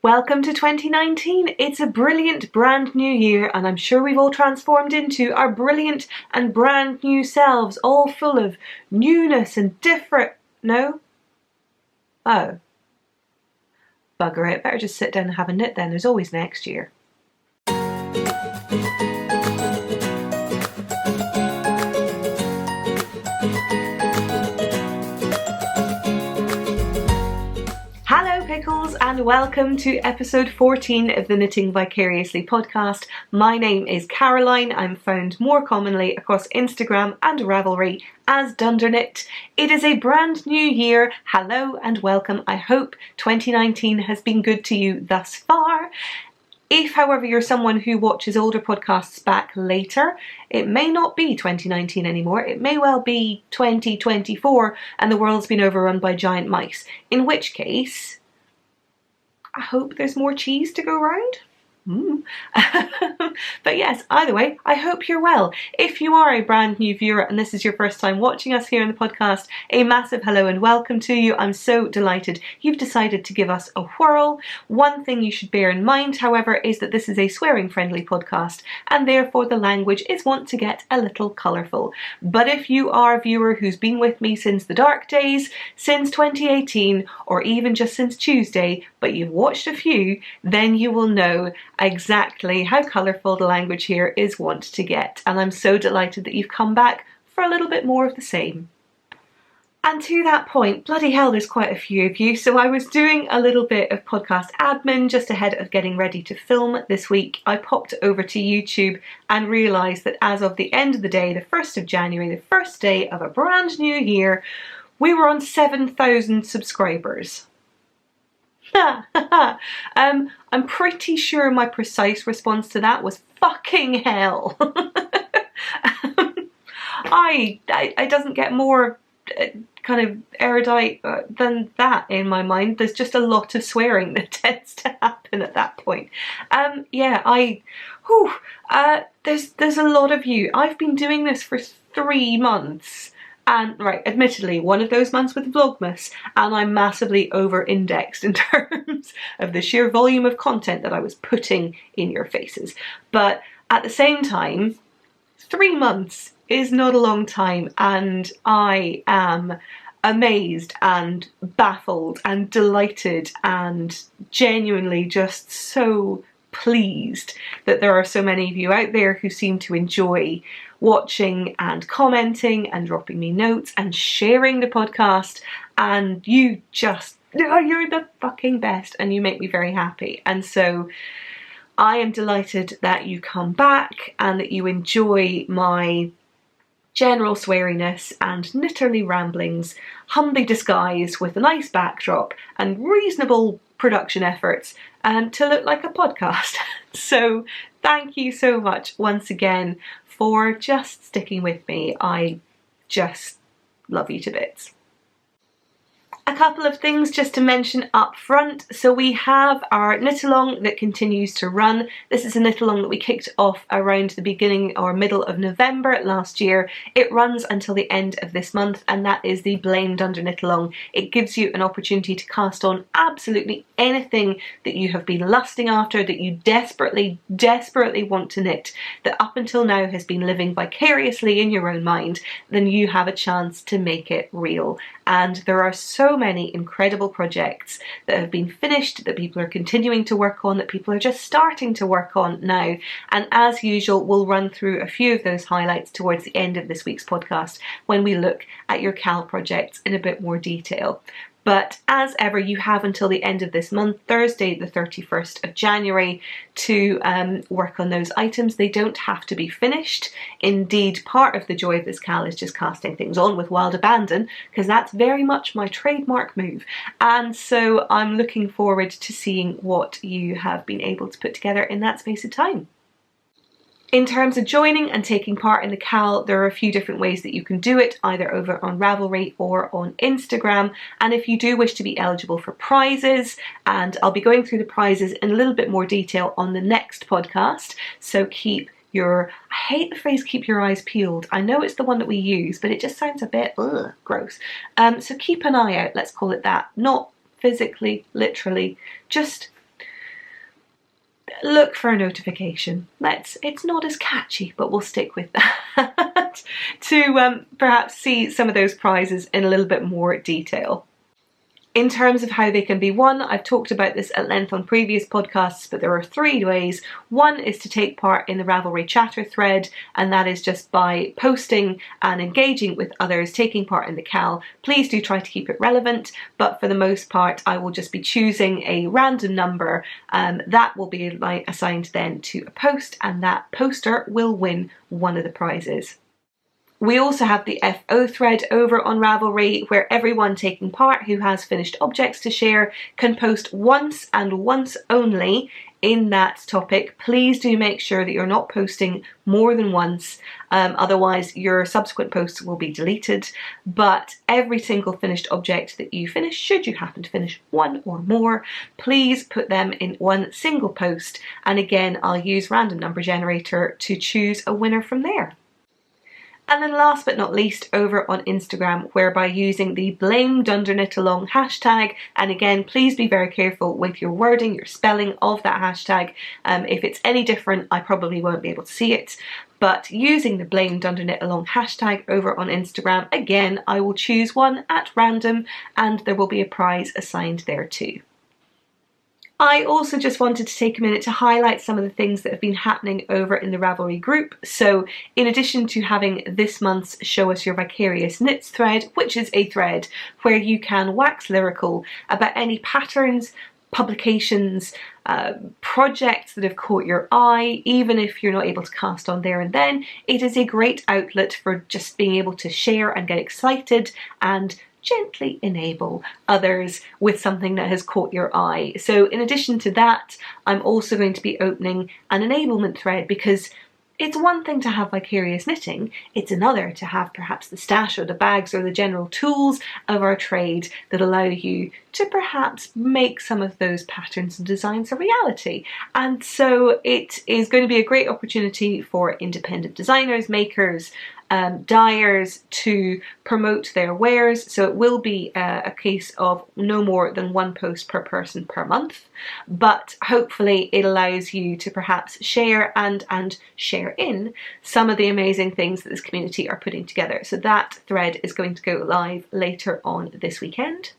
Welcome to 2019. It's a brilliant brand new year, and I'm sure we've all transformed into our brilliant and brand new selves, all full of newness and different... No? Oh. Bugger it. Better just sit down and have a knit then. There's always next year. Hello Pickles, and welcome to episode 14 of the Knitting Vicariously podcast. My name is Caroline. I'm found more commonly across Instagram and Ravelry as dunderknit. It is a brand new year. Hello and welcome. I hope 2019 has been good to you thus far. If, however, you're someone who watches older podcasts back later, it may not be 2019 anymore. It may well be 2024 and the world's been overrun by giant mice. In which case, I hope there's more cheese to go round. But yes, either way, I hope you're well. If you are a brand new viewer and this is your first time watching us here on the podcast, a massive hello and welcome to you. I'm so delighted you've decided to give us a whirl. One thing you should bear in mind, however, is that this is a swearing friendly podcast and therefore the language is wont to get a little colourful. But if you are a viewer who's been with me since the dark days, since 2018, or even just since Tuesday, but you've watched a few, then you will know exactly how colourful the language here is wont to get, and I'm so delighted that you've come back for a little bit more of the same. And to that point, bloody hell, there's quite a few of you. So I was doing a little bit of podcast admin just ahead of getting ready to film this week. I popped over to YouTube and realised that as of the end of the day, the 1st of January, the first day of a brand new year, we were on 7,000 subscribers. I'm pretty sure my precise response to that was fucking hell. I doesn't get more kind of erudite than that in my mind. There's just a lot of swearing that tends to happen at that point. There's a lot of you. I've been doing this for 3 months. And right, admittedly, one of those months with Vlogmas, and I'm massively over-indexed in terms of the sheer volume of content that I was putting in your faces. But at the same time, 3 months is not a long time, and I am amazed and baffled and delighted and genuinely just so pleased that there are so many of you out there who seem to enjoy watching and commenting and dropping me notes and sharing the podcast, and you're the fucking best and you make me very happy. And so I am delighted that you come back and that you enjoy my general sweariness and knitterly ramblings, humbly disguised with a nice backdrop and reasonable production efforts to look like a podcast. So thank you so much once again for just sticking with me. I just love you to bits. A couple of things just to mention up front. So we have our knit along that continues to run. This is a knit along that we kicked off around the beginning or middle of November last year. It runs until the end of this month, and that is the BLAMEDUNDERKNITALONG. It gives you an opportunity to cast on absolutely anything that you have been lusting after, that you desperately want to knit, that up until now has been living vicariously in your own mind. Then you have a chance to make it real. And there are so many incredible projects that have been finished, that people are continuing to work on, that people are just starting to work on now. And as usual, we'll run through a few of those highlights towards the end of this week's podcast when we look at your CAL projects in a bit more detail. But as ever, you have until the end of this month, Thursday the 31st of January, to work on those items. They don't have to be finished. Indeed, part of the joy of this CAL is just casting things on with wild abandon, because that's very much my trademark move. And so I'm looking forward to seeing what you have been able to put together in that space of time. In terms of joining and taking part in the CAL, there are a few different ways that you can do it, either over on Ravelry or on Instagram. And if you do wish to be eligible for prizes, and I'll be going through the prizes in a little bit more detail on the next podcast, so keep your, I hate the phrase keep your eyes peeled. I know it's the one that we use, but it just sounds a bit gross. So keep an eye out, let's call it that. Not physically, literally, just look for a notification. It's not as catchy, but we'll stick with that to perhaps see some of those prizes in a little bit more detail. In terms of how they can be won, I've talked about this at length on previous podcasts, but there are 3 ways. One is to take part in the Ravelry chatter thread, and that is just by posting and engaging with others, taking part in the CAL. Please do try to keep it relevant, but for the most part, I will just be choosing a random number that will be assigned then to a post, and that poster will win one of the prizes. We also have the FO thread over on Ravelry, where everyone taking part who has finished objects to share can post once and once only in that topic. Please do make sure that you're not posting more than once, otherwise your subsequent posts will be deleted. But every single finished object that you finish, should you happen to finish one or more, please put them in one single post, and again I'll use random number generator to choose a winner from there. And then last but not least, over on Instagram, whereby using the BLAMEDUNDERKNITALONG hashtag, and again please be very careful with your wording, your spelling of that hashtag. If it's any different, I probably won't be able to see it, but using the BLAMEDUNDERKNITALONG hashtag over on Instagram, again I will choose one at random and there will be a prize assigned there too. I also just wanted to take a minute to highlight some of the things that have been happening over in the Ravelry group. So in addition to having this month's Show Us Your Vicarious Knits thread, which is a thread where you can wax lyrical about any patterns, publications, projects that have caught your eye, even if you're not able to cast on there and then, it is a great outlet for just being able to share and get excited and gently enable others with something that has caught your eye. So in addition to that, I'm also going to be opening an enablement thread, because it's one thing to have vicarious knitting, it's another to have perhaps the stash or the bags or the general tools of our trade that allow you to perhaps make some of those patterns and designs a reality. And so it is going to be a great opportunity for independent designers, makers, dyers to promote their wares. So it will be a case of no more than one post per person per month, but hopefully it allows you to perhaps share and share in some of the amazing things that this community are putting together. So that thread is going to go live later on this weekend.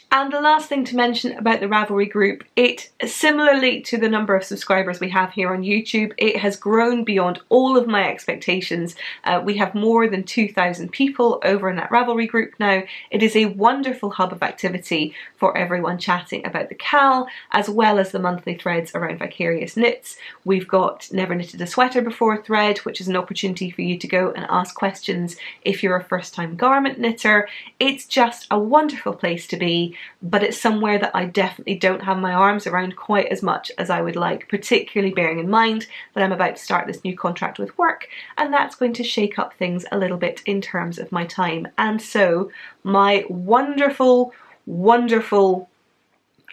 And the last thing to mention about the Ravelry group, it, similarly to the number of subscribers we have here on YouTube, it has grown beyond all of my expectations. We have more than 2,000 people over in that Ravelry group now. It is a wonderful hub of activity for everyone chatting about the CAL, as well as the monthly threads around vicarious knits. We've got Never Knitted a Sweater Before thread, which is an opportunity for you to go and ask questions if you're a first-time garment knitter. It's just a wonderful place to be, but it's somewhere that I definitely don't have my arms around quite as much as I would like, particularly bearing in mind that I'm about to start this new contract with work, and that's going to shake up things a little bit in terms of my time. And so my wonderful,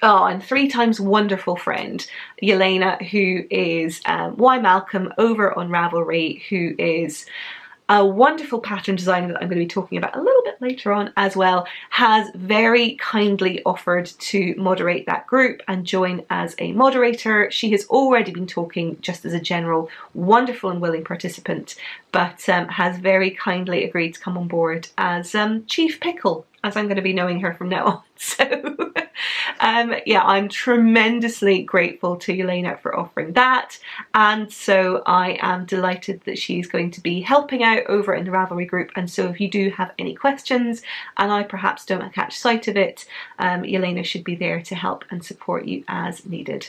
and 3 times wonderful friend, Yelena, who is ymalcolm over on Ravelry, who is a wonderful pattern designer that I'm going to be talking about a little bit later on as well, has very kindly offered to moderate that group and join as a moderator. She has already been talking just as a general wonderful and willing participant, but has very kindly agreed to come on board as Chief Pickle, as I'm going to be knowing her from now on. So yeah, I'm tremendously grateful to Yelena for offering that, and so I am delighted that she's going to be helping out over in the Ravelry group. And so if you do have any questions and I perhaps don't catch sight of it, Yelena should be there to help and support you as needed.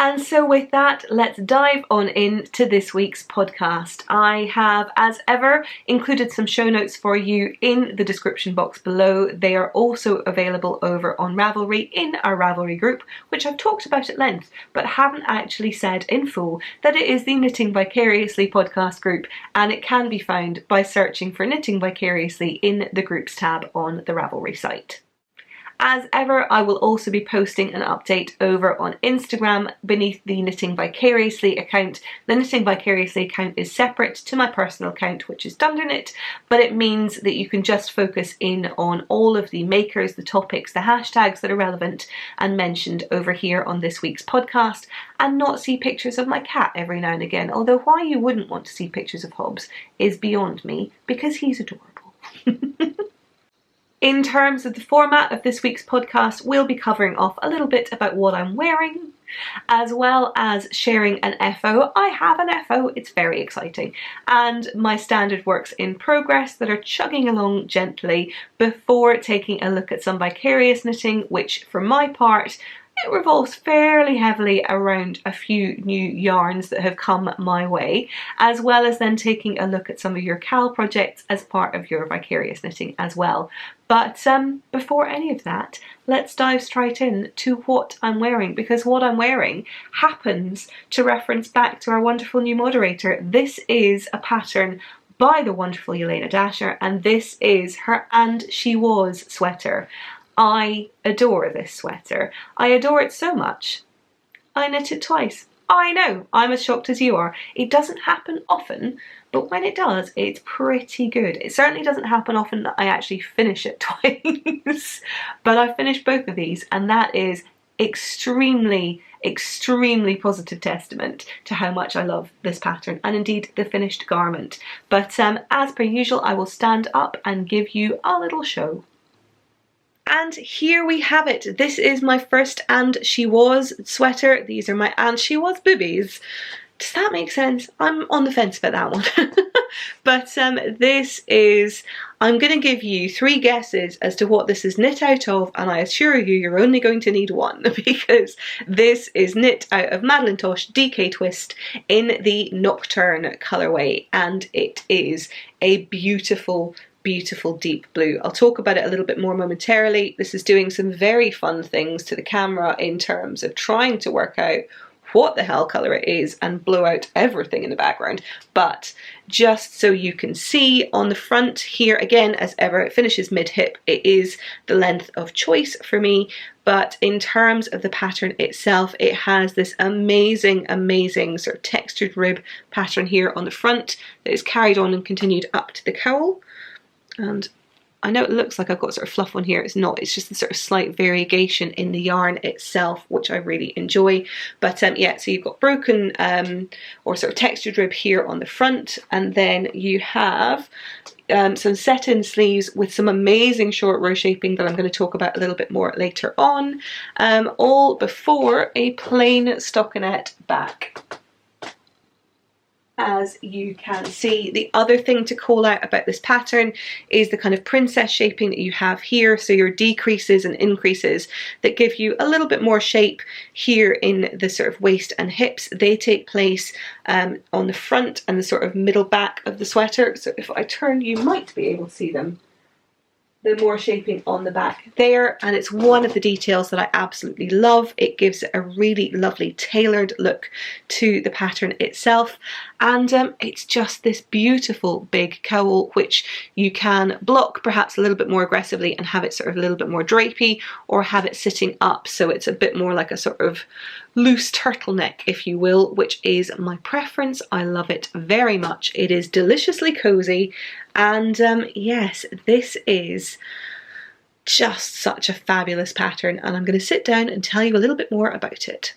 And so with that, let's dive on into this week's podcast. I have, as ever, included some show notes for you in the description box below. They are also available over on Ravelry in our Ravelry group, which I've talked about at length, but haven't actually said in full that it is the Knitting Vicariously podcast group, and it can be found by searching for Knitting Vicariously in the groups tab on the Ravelry site. As ever, I will also be posting an update over on Instagram beneath the Knitting Vicariously account. The Knitting Vicariously account is separate to my personal account, which is dunderknit, but it means that you can just focus in on all of the makers, the topics, the hashtags that are relevant and mentioned over here on this week's podcast, and not see pictures of my cat every now and again, although why you wouldn't want to see pictures of Hobbs is beyond me, because he's adorable. In terms of the format of this week's podcast, we'll be covering off a little bit about what I'm wearing, as well as sharing an FO. I have an FO, it's very exciting, and my standard works in progress that are chugging along gently before taking a look at some vicarious knitting, which for my part, it revolves fairly heavily around a few new yarns that have come my way, as well as then taking a look at some of your CAL projects as part of your vicarious knitting as well. But before any of that, let's dive straight in to what I'm wearing, because what I'm wearing happens to reference back to our wonderful new moderator. This is a pattern by the wonderful Yelena Dasher, and this is her And She Was sweater. I adore this sweater. I adore it so much, I knit it twice. I know, I'm as shocked as you are. It doesn't happen often, but when it does, it's pretty good. It certainly doesn't happen often that I actually finish it twice, but I finished both of these, and that is extremely positive testament to how much I love this pattern, and indeed the finished garment. But as per usual, I will stand up and give you a little show. And here we have it. This is my first And She Was sweater. These are my And She Was boobies. Does that make sense? I'm on the fence about that one. But this is, I'm going to give you 3 guesses as to what this is knit out of, and I assure you, you're only going to need one, because this is knit out of Madelinetosh DK Twist in the Nocturne colourway, and it is a beautiful deep blue. I'll talk about it a little bit more momentarily. This is doing some very fun things to the camera in terms of trying to work out what the hell colour it is and blow out everything in the background. But just so you can see on the front here, again, as ever, it finishes mid-hip. It is the length of choice for me, but in terms of the pattern itself, it has this amazing sort of textured rib pattern here on the front that is carried on and continued up to the cowl. And I know it looks like I've got sort of fluff on here, it's not, it's just the sort of slight variegation in the yarn itself, which I really enjoy. But yeah, so you've got broken or sort of textured rib here on the front, and then you have some set-in sleeves with some amazing short row shaping that I'm going to talk about a little bit more later on, all before a plain stockinette back. As you can see, the other thing to call out about this pattern is the kind of princess shaping that you have here. So your decreases and increases that give you a little bit more shape here in the sort of waist and hips. They take place on the front and the sort of middle back of the sweater. So if I turn, you might be able to see them. The more shaping on the back there, and it's one of the details that I absolutely love. It gives it a really lovely tailored look to the pattern itself, and it's just this beautiful big cowl which you can block perhaps a little bit more aggressively and have it sort of a little bit more drapey, or have it sitting up so it's a bit more like a sort of loose turtleneck, if you will, which is my preference. I love it very much. It is deliciously cozy, and yes, this is just such a fabulous pattern, and I'm going to sit down and tell you a little bit more about it.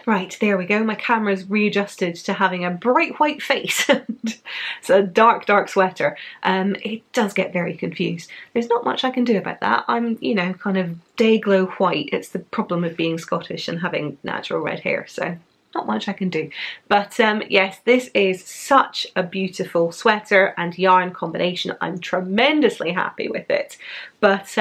Right, there we go. My camera's readjusted to having a bright white face. It's a dark sweater. It does get very confused. There's not much I can do about that. I'm, you know, kind of day glow white. It's the problem of being Scottish and having natural red hair, so not much I can do. But yes, this is such a beautiful sweater and yarn combination. I'm tremendously happy with it. But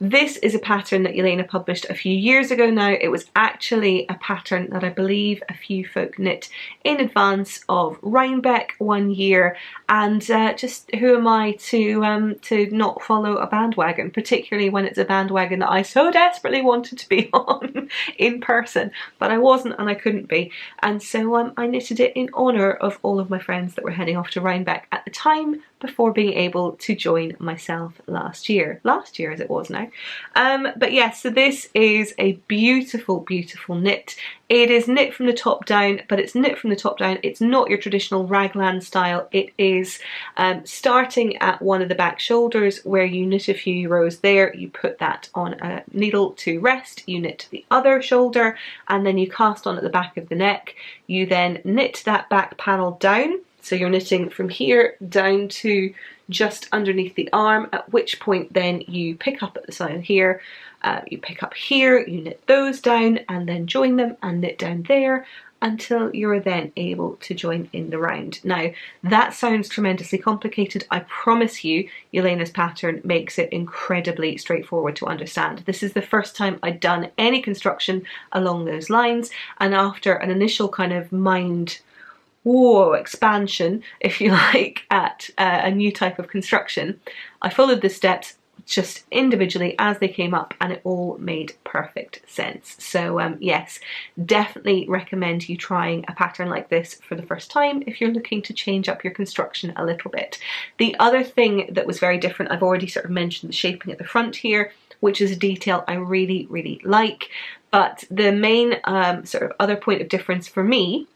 this is a pattern that Yelena published a few years ago now. It was actually a pattern that I believe a few folk knit in advance of Rhinebeck one year, and just who am I to not follow a bandwagon, particularly when it's a bandwagon that I so desperately wanted to be on in person, but I wasn't and I couldn't be. And so I knitted it in honour of all of my friends that were heading off to Rhinebeck at the time, before being able to join myself last year as it was now. But yes, so this is a beautiful, beautiful knit. It is knit from the top down, but it's knit from the top down. It's not your traditional raglan style. It is starting at one of the back shoulders where you knit a few rows there, you put that on a needle to rest, you knit to the other shoulder, and then you cast on at the back of the neck. You then knit that back panel down, so you're knitting from here down to just underneath the arm, at which point then you pick up at the side here, you pick up here, you knit those down and then join them and knit down there until you're then able to join in the round. Now that sounds tremendously complicated. I promise you, Yelena's pattern makes it incredibly straightforward to understand. This is the first time I'd done any construction along those lines, and after an initial kind of mind expansion, if you like, at a new type of construction, I followed the steps just individually as they came up, and it all made perfect sense. So yes, definitely recommend you trying a pattern like this for the first time if you're looking to change up your construction a little bit. The other thing that was very different, I've already sort of mentioned the shaping at the front here, which is a detail I really, really like, but the main sort of other point of difference for me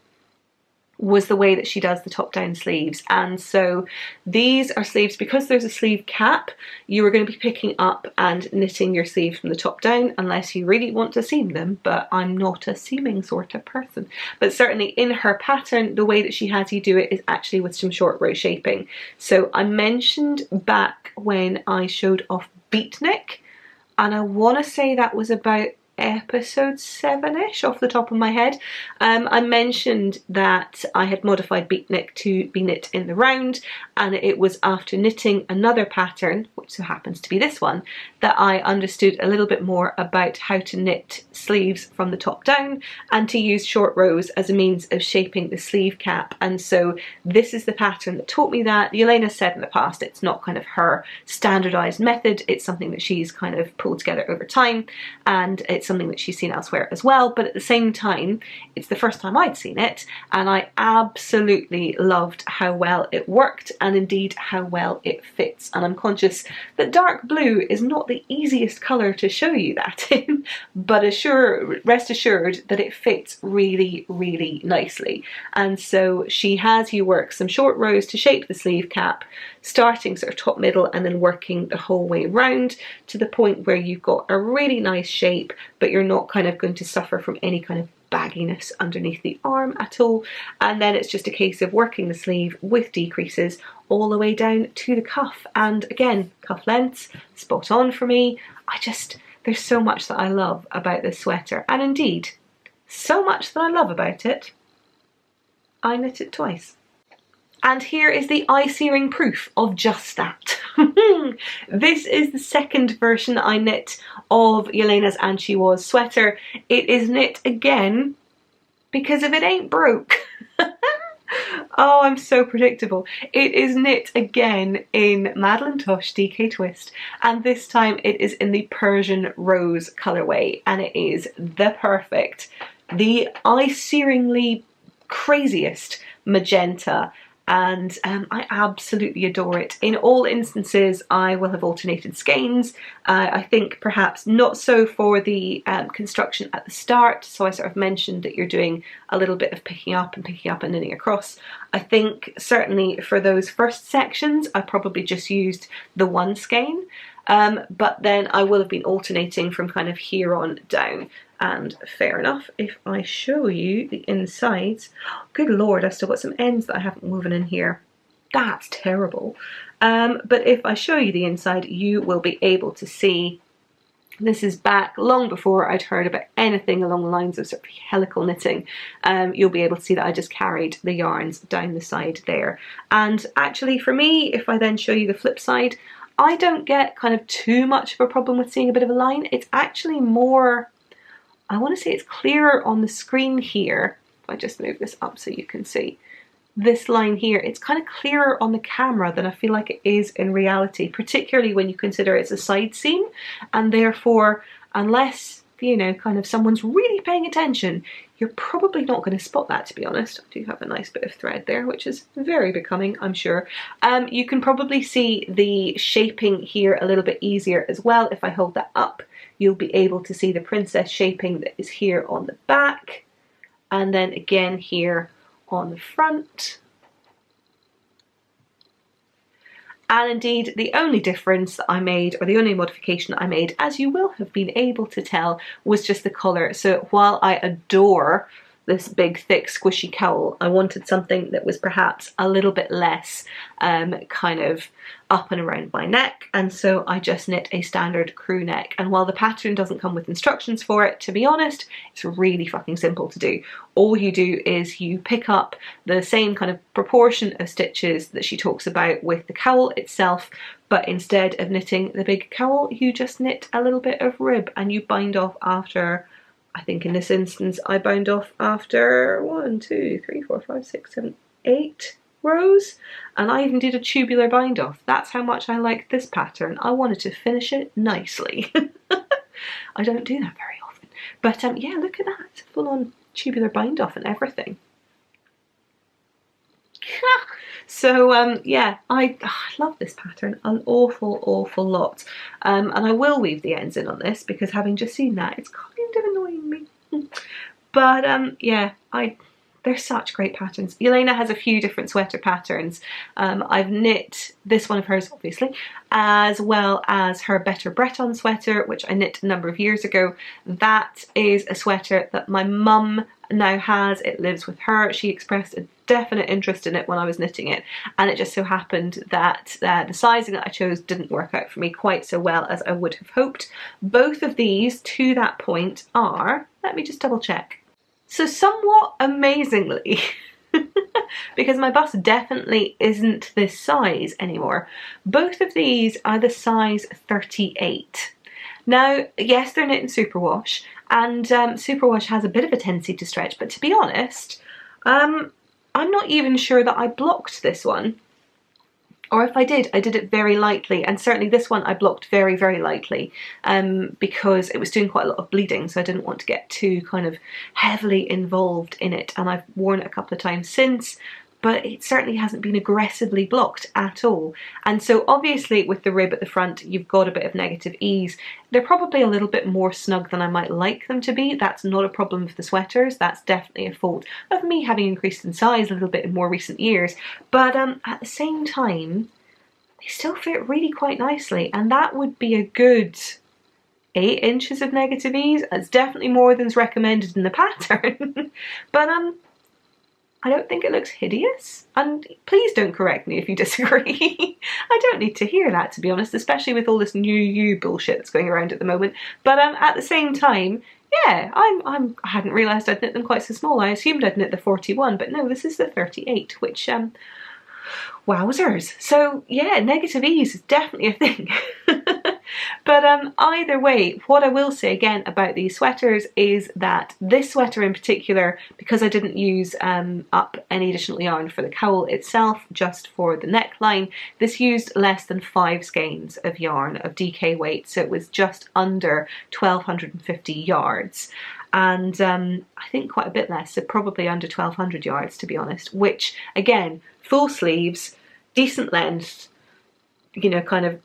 was the way that she does the top down sleeves. And so these are sleeves, because there's a sleeve cap, you are going to be picking up and knitting your sleeves from the top down unless you really want to seam them, but I'm not a seaming sort of person. But certainly in her pattern, the way that she has you do it is actually with some short row shaping. So I mentioned back when I showed off beatnik, and I want to say that was about episode 7-ish off the top of my head, I mentioned that I had modified beatnik to be knit in the round, and it was after knitting another pattern, which so happens to be this one, that I understood a little bit more about how to knit sleeves from the top down and to use short rows as a means of shaping the sleeve cap. And so this is the pattern that taught me that. Yelena said in the past it's not kind of her standardized method, it's something that she's kind of pulled together over time, and it's something that she's seen elsewhere as well, but at the same time it's the first time I'd seen it, and I absolutely loved how well it worked and indeed how well it fits. And I'm conscious that dark blue is not the easiest colour to show you that in, but rest assured that it fits really, really nicely. And so she has you work some short rows to shape the sleeve cap, starting sort of top middle and then working the whole way round to the point where you've got a really nice shape, but you're not kind of going to suffer from any kind of bagginess underneath the arm at all. And then it's just a case of working the sleeve with decreases all the way down to the cuff. And again, cuff lengths, spot on for me. There's so much that I love about this sweater, and indeed, so much that I love about it, I knit it twice. And here is the eye-searing proof of just that. This is the second version I knit of Yelena's And She Was sweater. It is knit again because if it ain't broke. Oh, I'm so predictable. It is knit again in Madeline Tosh DK Twist, and this time it is in the Persian Rose colourway, and it is the perfect, the eye-searingly craziest magenta, and I absolutely adore it. In all instances I will have alternated skeins. I think perhaps not so for the construction at the start, so I sort of mentioned that you're doing a little bit of picking up and knitting across. I think certainly for those first sections I probably just used the one skein, but then I will have been alternating from kind of here on down. And fair enough, if I show you the insides, good lord, I've still got some ends that I haven't woven in here. That's terrible. But if I show you the inside, you will be able to see this is back long before I'd heard about anything along the lines of sort of helical knitting. You'll be able to see that I just carried the yarns down the side there. And actually for me, if I then show you the flip side, I don't get kind of too much of a problem with seeing a bit of a line. It's actually more, I want to say it's clearer on the screen here. If I just move this up so you can see this line here, it's kind of clearer on the camera than I feel like it is in reality, particularly when you consider it's a side seam, and therefore unless you know, kind of someone's really paying attention, you're probably not going to spot that, to be honest. I do have a nice bit of thread there, which is very becoming, I'm sure. You can probably see the shaping here a little bit easier as well. If I hold that up, you'll be able to see the princess shaping that is here on the back, and then again here on the front. And indeed, the only difference that I made, or the only modification I made, as you will have been able to tell, was just the colour. So while I adore this big, thick, squishy cowl, I wanted something that was perhaps a little bit less kind of up and around my neck, and so I just knit a standard crew neck. And while the pattern doesn't come with instructions for it, to be honest, it's really fucking simple to do. All you do is you pick up the same kind of proportion of stitches that she talks about with the cowl itself, but instead of knitting the big cowl, you just knit a little bit of rib and you bind off after, I think in this instance, I bound off after 1, 2, 3, 4, 5, 6, 7, 8 rows, and I even did a tubular bind off. That's how much I liked this pattern. I wanted to finish it nicely. I don't do that very often, but yeah, look at that, full on tubular bind off and everything. So yeah, I love this pattern an awful lot, and I will weave the ends in on this because having just seen that, it's kind of annoying me. But yeah, they're such great patterns. Yelena has a few different sweater patterns. I've knit this one of hers, obviously, as well as her Better Breton sweater, which I knit a number of years ago. That is a sweater that my mum now has. It lives with her. She expressed a definite interest in it when I was knitting it, and it just so happened that the sizing that I chose didn't work out for me quite so well as I would have hoped. Both of these, to that point, are, let me just double check. So somewhat amazingly, because my bust definitely isn't this size anymore, both of these are the size 38. Now, yes, they're knit in superwash, and superwash has a bit of a tendency to stretch, but to be honest, I'm not even sure that I blocked this one. Or if I did it very lightly, and certainly this one I blocked very, very lightly because it was doing quite a lot of bleeding, so I didn't want to get too kind of heavily involved in it, and I've worn it a couple of times since, but it certainly hasn't been aggressively blocked at all. And so obviously with the rib at the front, you've got a bit of negative ease. They're probably a little bit more snug than I might like them to be. That's not a problem with the sweaters. That's definitely a fault of me having increased in size a little bit in more recent years. But at the same time, they still fit really quite nicely. And that would be a good 8 inches of negative ease. That's definitely more than's recommended in the pattern. But I don't think it looks hideous, and please don't correct me if you disagree. I don't need to hear that, to be honest, especially with all this new you bullshit that's going around at the moment. But at the same time, yeah, I hadn't realised I'd knit them quite so small. I assumed I'd knit the 41, but no, this is the 38, which, wowzers. So yeah, negative ease is definitely a thing. But either way, what I will say again about these sweaters is that this sweater in particular, because I didn't use up any additional yarn for the cowl itself, just for the neckline, this used less than 5 skeins of yarn of DK weight, so it was just under 1250 yards. And I think quite a bit less, so probably under 1200 yards to be honest, which again, full sleeves, decent length, you know, kind of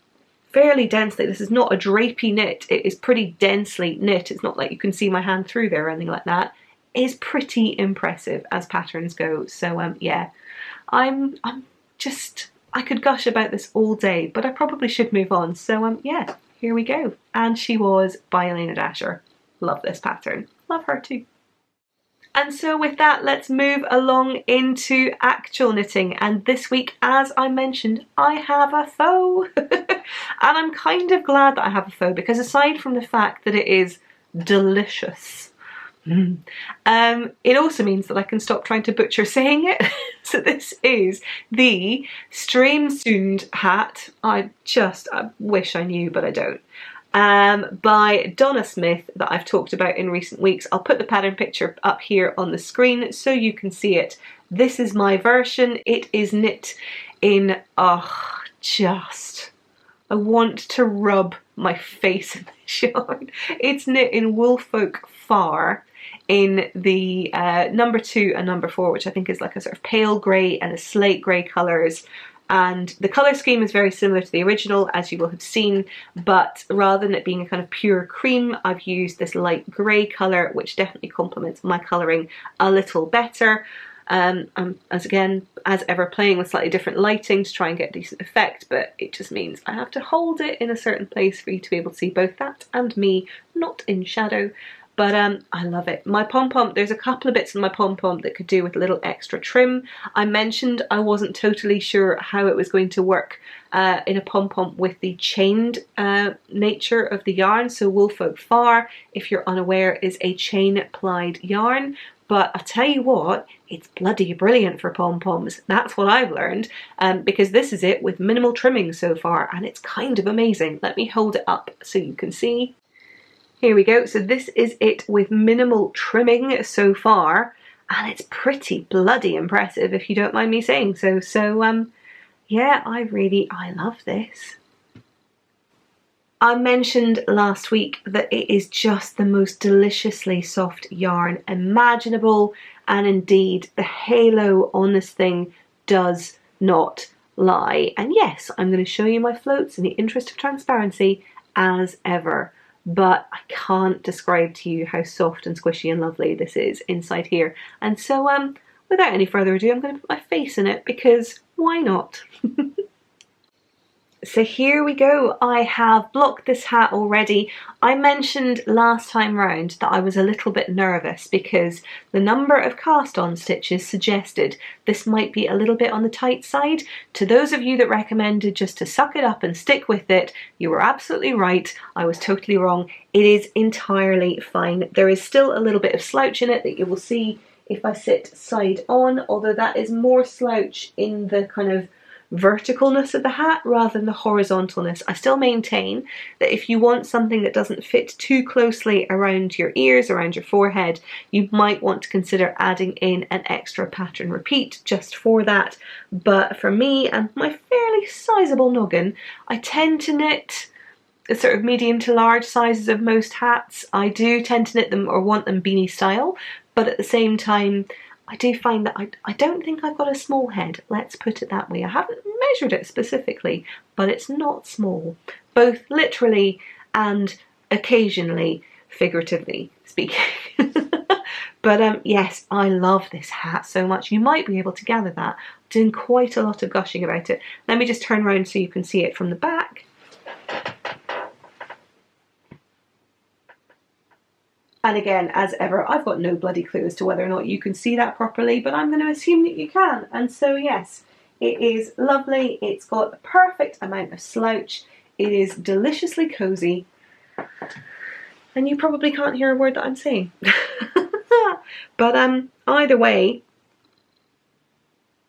fairly densely. This is not a drapey knit, it is pretty densely knit. It's not like you can see my hand through there or anything like that. It is pretty impressive as patterns go. So yeah, I'm just, I could gush about this all day, but I probably should move on. So yeah, here we go. And She Was by Yelena Dasher. Love this pattern. Love her too. And so with that, let's move along into actual knitting. And this week, as I mentioned, I have a faux. And I'm kind of glad that I have a faux, because aside from the fact that it is delicious, it also means that I can stop trying to butcher saying it. So this is the Streamsund hat. I wish I knew, but I don't. By Donna Smith, that I've talked about in recent weeks. I'll put the pattern picture up here on the screen so you can see it. This is my version. It is knit in, I want to rub my face in yarn. It's knit in Woolfolk Far in the number 2 and number 4, which I think is like a sort of pale grey and a slate grey colours. And the colour scheme is very similar to the original, as you will have seen, but rather than it being a kind of pure cream, I've used this light grey colour, which definitely complements my colouring a little better. I'm, as ever, playing with slightly different lighting to try and get a decent effect, but it just means I have to hold it in a certain place for you to be able to see both that and me, not in shadow. But I love it. My pom-pom, there's a couple of bits in my pom-pom that could do with a little extra trim. I mentioned I wasn't totally sure how it was going to work in a pom-pom with the chained nature of the yarn. So Woolfolk Far, if you're unaware, is a chain plied yarn. But I'll tell you what, it's bloody brilliant for pom-poms. That's what I've learned, because this is it with minimal trimming so far, and it's kind of amazing. Let me hold it up so you can see. Here we go. So this is it with minimal trimming so far, and it's pretty bloody impressive, if you don't mind me saying so. So yeah, I love this. I mentioned last week that it is just the most deliciously soft yarn imaginable, and indeed the halo on this thing does not lie. And yes, I'm going to show you my floats in the interest of transparency as ever, but I can't describe to you how soft and squishy and lovely this is inside here. And so without any further ado, I'm going to put my face in it, because why not? So here we go. I have blocked this hat already. I mentioned last time round that I was a little bit nervous because the number of cast on stitches suggested this might be a little bit on the tight side. To those of you that recommended just to suck it up and stick with it, you were absolutely right. I was totally wrong. It is entirely fine. There is still a little bit of slouch in it that you will see if I sit side on, although that is more slouch in the kind of verticalness of the hat rather than the horizontalness. I still maintain that if you want something that doesn't fit too closely around your ears, around your forehead, you might want to consider adding in an extra pattern repeat just for that. But for me and my fairly sizable noggin, I tend to knit the sort of medium to large sizes of most hats. I do tend to knit them or want them beanie style, but at the same time I do find that I don't think I've got a small head, let's put it that way. I haven't measured it specifically, but it's not small, both literally and occasionally figuratively speaking. But yes, I love this hat so much. You might be able to gather that. I'm doing quite a lot of gushing about it. Let me just turn around so you can see it from the back. And again, as ever, I've got no bloody clue as to whether or not you can see that properly, but I'm going to assume that you can. And so yes, it is lovely. It's got the perfect amount of slouch. It is deliciously cozy. And you probably can't hear a word that I'm saying. But either way,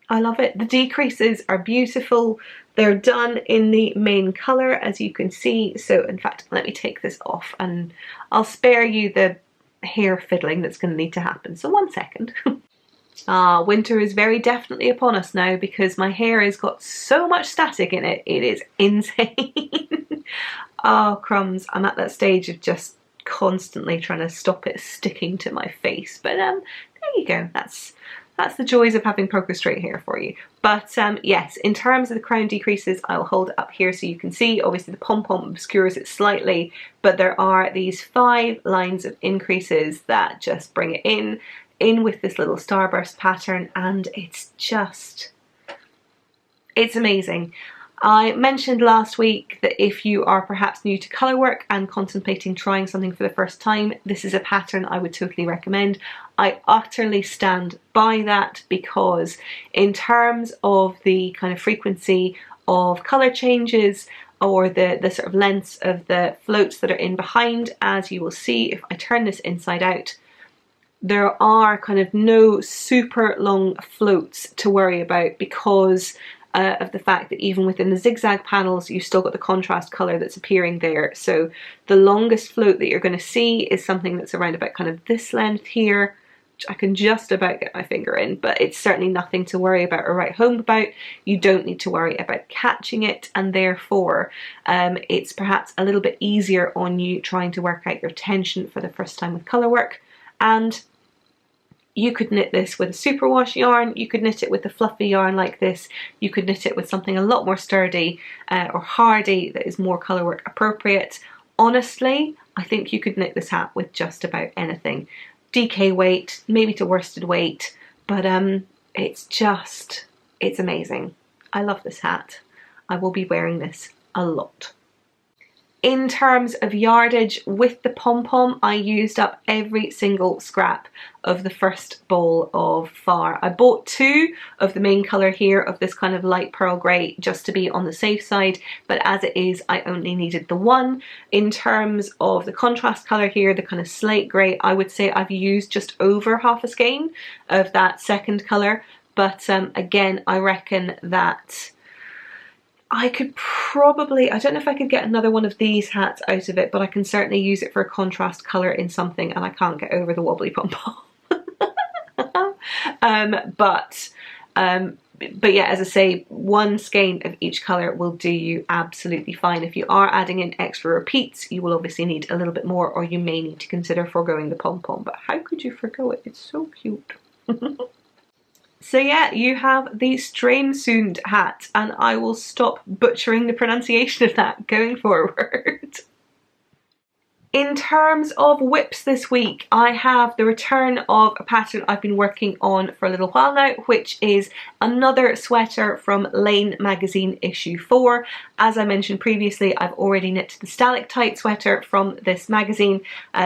I love it. The decreases are beautiful. They're done in the main colour, as you can see. So in fact, let me take this off and I'll spare you the hair fiddling that's going to need to happen. So 1 second. Winter is very definitely upon us now because my hair has got so much static in it. It is insane. Oh crumbs, I'm at that stage of just constantly trying to stop it sticking to my face. But there you go. That's the joys of having poker straight hair for you. But yes, in terms of the crown decreases, I'll hold it up here so you can see. Obviously the pom-pom obscures it slightly, but there are these 5 lines of increases that just bring it in with this little starburst pattern, and it's amazing. I mentioned last week that if you are perhaps new to colourwork and contemplating trying something for the first time, this is a pattern I would totally recommend. I utterly stand by that because in terms of the kind of frequency of colour changes or the sort of lengths of the floats that are in behind, as you will see if I turn this inside out, there are kind of no super long floats to worry about because of the fact that even within the zigzag panels you've still got the contrast colour that's appearing there. So the longest float that you're going to see is something that's around about kind of this length here, I can just about get my finger in, but it's certainly nothing to worry about or write home about. You don't need to worry about catching it, and therefore it's perhaps a little bit easier on you trying to work out your tension for the first time with colour work. And you could knit this with a superwash yarn, you could knit it with a fluffy yarn like this, you could knit it with something a lot more sturdy or hardy that is more colour work appropriate. Honestly, I think you could knit this hat with just about anything. DK weight, maybe to worsted weight, but it's amazing. I love this hat. I will be wearing this a lot. In terms of yardage, with the pom-pom, I used up every single scrap of the first bowl of far. I bought 2 of the main colour here of this kind of light pearl grey just to be on the safe side, but as it is, I only needed the 1. In terms of the contrast colour here, the kind of slate grey, I would say I've used just over half a skein of that second colour, but again, I reckon that I could probably, I don't know if I could get another one of these hats out of it, but I can certainly use it for a contrast colour in something, and I can't get over the wobbly pom-pom. But yeah, as I say, 1 skein of each colour will do you absolutely fine. If you are adding in extra repeats, you will obviously need a little bit more, or you may need to consider foregoing the pom-pom, but how could you forgo it? It's so cute. So yeah, you have the Streamsund hat, and I will stop butchering the pronunciation of that going forward. In terms of whips this week, I have the return of a pattern I've been working on for a little while now, which is another sweater from Lane magazine issue 4. As I mentioned previously, I've already knit the stalactite sweater from this magazine,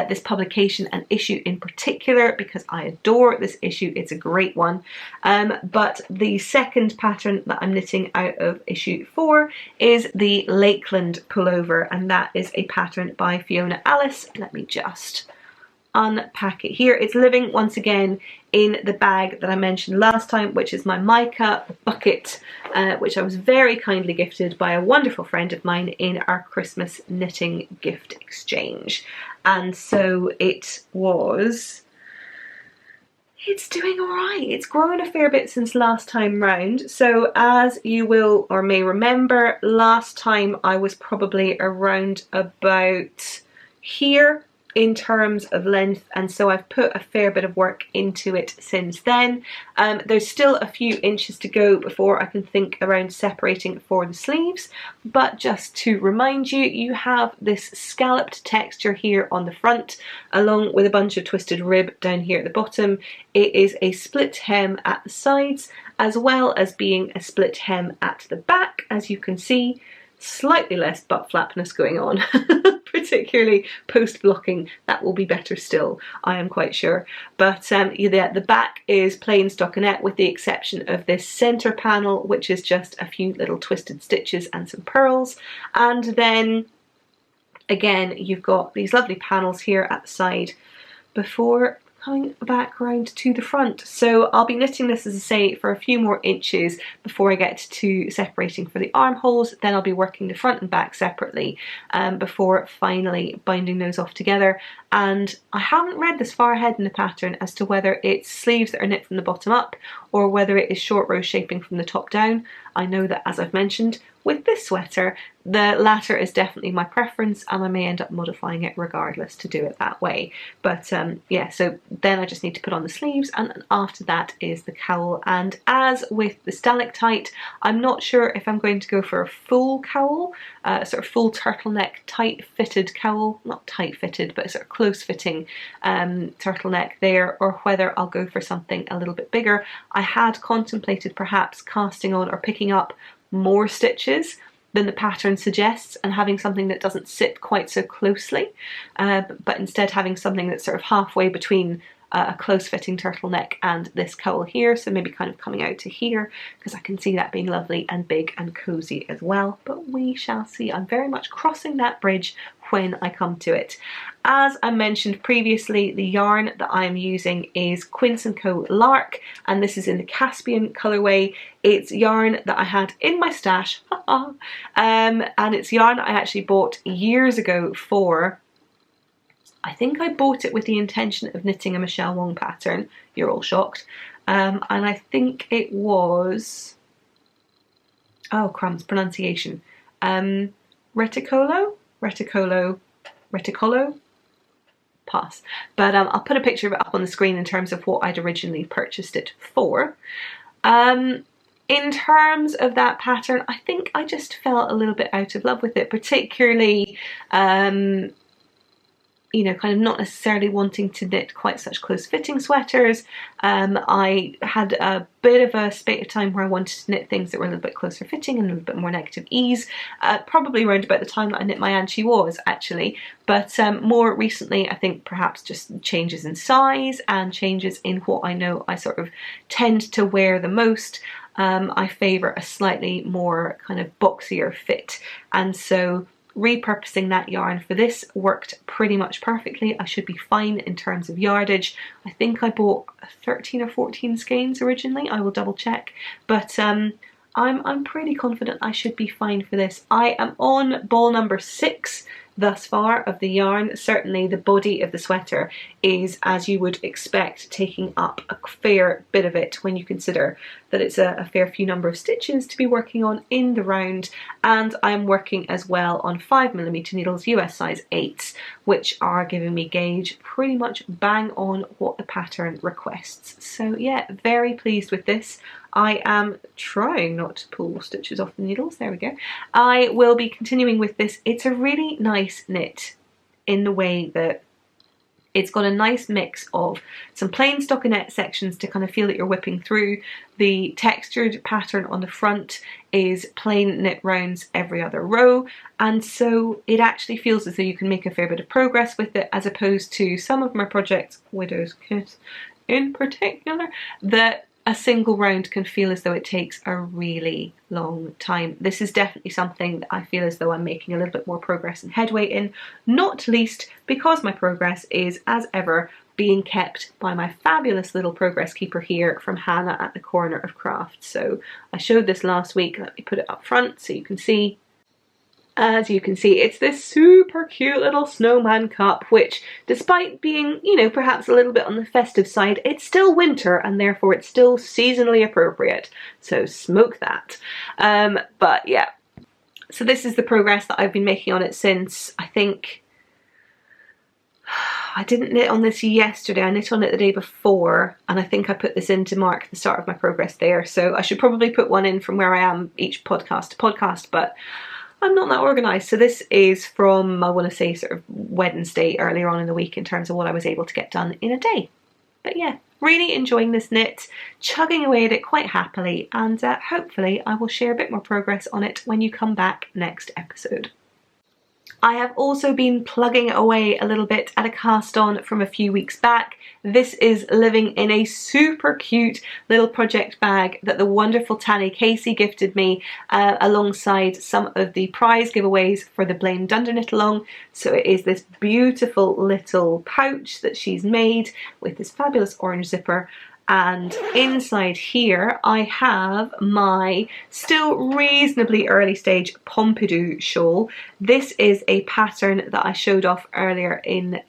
this publication and issue in particular, because I adore this issue. It's a great one. But the second pattern that I'm knitting out of issue 4 is the Lakeland pullover, and that is a pattern by Fiona Alice. Let me just unpack it here. It's living once again in the bag that I mentioned last time, which is my mica bucket, which I was very kindly gifted by a wonderful friend of mine in our Christmas knitting gift exchange. And so it's doing alright. It's grown a fair bit since last time round. So as you will or may remember, last time I was probably around about here in terms of length, and so I've put a fair bit of work into it since then. There's still a few inches to go before I can think around separating for the sleeves, but just to remind you, you have this scalloped texture here on the front along with a bunch of twisted rib down here at the bottom. It is a split hem at the sides as well as being a split hem at the back, as you can see. Slightly less butt flapness going on, particularly post-blocking. That will be better still, I am quite sure. But yeah, the back is plain stockinette with the exception of this centre panel, which is just a few little twisted stitches and some pearls. And then again, you've got these lovely panels here at the side before coming back around to the front. So I'll be knitting this, as I say, for a few more inches before I get to separating for the armholes. Then I'll be working the front and back separately before finally binding those off together. And I haven't read this far ahead in the pattern as to whether it's sleeves that are knit from the bottom up or whether it is short row shaping from the top down. I know that, as I've mentioned, with this sweater, the latter is definitely my preference, and I may end up modifying it regardless to do it that way. But yeah, so then I just need to put on the sleeves, and after that is the cowl. And as with the stalactite, I'm not sure if I'm going to go for a full cowl, sort of full turtleneck tight fitted cowl, not tight fitted, but sort of close fitting turtleneck there, or whether I'll go for something a little bit bigger. I had contemplated perhaps casting on or picking up more stitches than the pattern suggests and having something that doesn't sit quite so closely, but instead having something that's sort of halfway between a close-fitting turtleneck and this cowl here, so maybe kind of coming out to here, because I can see that being lovely and big and cozy as well, but we shall see. I'm very much crossing that bridge when I come to it. As I mentioned previously, the yarn that I'm using is Quince & Co. Lark, and this is in the Caspian colourway. It's yarn that I had in my stash, and it's yarn that I actually bought years ago for I think I bought it with the intention of knitting a Michelle Wong pattern. You're all shocked. And I think it was, oh crumbs, pronunciation. Reticolo? Reticolo? Pass. But I'll put a picture of it up on the screen in terms of what I'd originally purchased it for. In terms of that pattern, I think I just fell a little bit out of love with it, particularly you know, kind of not necessarily wanting to knit quite such close fitting sweaters. I had a bit of a spate of time where I wanted to knit things that were a little bit closer fitting and a little bit more negative ease, probably around about the time that I knit my And She Was actually, but more recently I think perhaps just changes in size and changes in what I know I sort of tend to wear the most. I favour a slightly more kind of boxier fit, and so repurposing that yarn for this worked pretty much perfectly. I should be fine in terms of yardage. I think I bought 13 or 14 skeins originally. I will double check, but I'm pretty confident I should be fine for this. I am on ball number 6 thus far of the yarn. Certainly the body of the sweater is, as you would expect, taking up a fair bit of it when you consider that it's a fair few number of stitches to be working on in the round, and I'm working as well on 5mm needles, US size 8s, which are giving me gauge pretty much bang on what the pattern requests. So yeah, very pleased with this. I am trying not to pull stitches off the needles, there we go. I will be continuing with this. It's a really nice knit in the way that it's got a nice mix of some plain stockinette sections to kind of feel that you're whipping through. The textured pattern on the front is plain knit rounds every other row, and so it actually feels as though you can make a fair bit of progress with it, as opposed to some of my projects, Widow's Kiss in particular, that a single round can feel as though it takes a really long time. This is definitely something that I feel as though I'm making a little bit more progress and headway in, not least because my progress is, as ever, being kept by my fabulous little progress keeper here from Hannah at the Corner of Craft. So I showed this last week. Let me put it up front so you can see. As you can see, it's this super cute little snowman cup, which, despite being, you know, perhaps a little bit on the festive side, it's still winter and therefore it's still seasonally appropriate. So smoke that. But yeah, so this is the progress that I've been making on it since, I think, I didn't knit on this yesterday, I knit on it the day before, and I think I put this in to mark the start of my progress there. So I should probably put one in from where I am each podcast to podcast, but I'm not that organised. So this is from, I want to say, sort of Wednesday earlier on in the week in terms of what I was able to get done in a day. But yeah, really enjoying this knit, chugging away at it quite happily, and hopefully I will share a bit more progress on it when you come back next episode. I have also been plugging away a little bit at a cast on from a few weeks back. This is living in a super cute little project bag that the wonderful Tanny Casey gifted me alongside some of the prize giveaways for the BLAMEDUNDERKNITALONG. So it is this beautiful little pouch that she's made with this fabulous orange zipper. And inside here I have my still reasonably early stage Pompidou shawl. This is a pattern that I showed off earlier in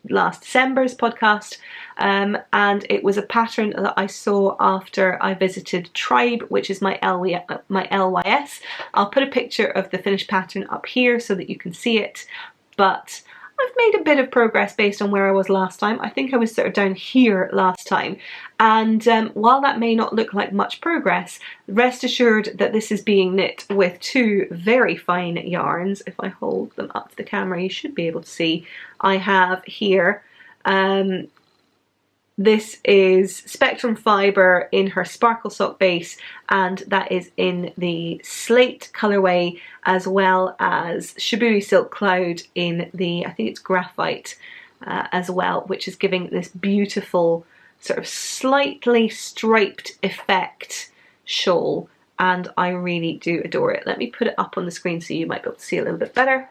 last December's podcast, and it was a pattern that I saw after I visited Tribe, which is my LYS. I'll put a picture of the finished pattern up here so that you can see it, but I've made a bit of progress based on where I was last time. I think I was sort of down here last time, and while that may not look like much progress, rest assured that this is being knit with two very fine yarns. If I hold them up to the camera, you should be able to see. I have here, this is Spectrum Fibre in her Sparkle Sock base, and that is in the Slate colourway, as well as Shibui Silk Cloud in the, I think it's Graphite as well, which is giving this beautiful sort of slightly striped effect shawl, and I really do adore it. Let me put it up on the screen so you might be able to see a little bit better.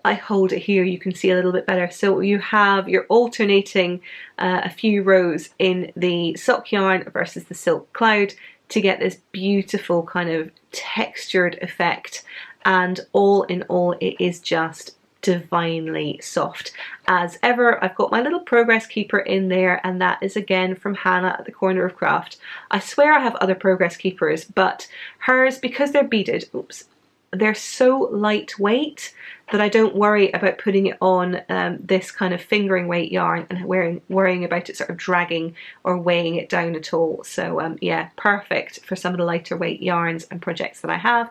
I hold it here, you can see a little bit better. So you have, you're alternating a few rows in the sock yarn versus the silk cloud to get this beautiful kind of textured effect, and all in all it is just divinely soft. As ever, I've got my little progress keeper in there, and that is again from Hannah at the Corner of Craft. I swear I have other progress keepers, but hers, because they're beaded, oops, they're so lightweight that I don't worry about putting it on this kind of fingering weight yarn and worrying about it sort of dragging or weighing it down at all. So yeah, perfect for some of the lighter weight yarns and projects that I have.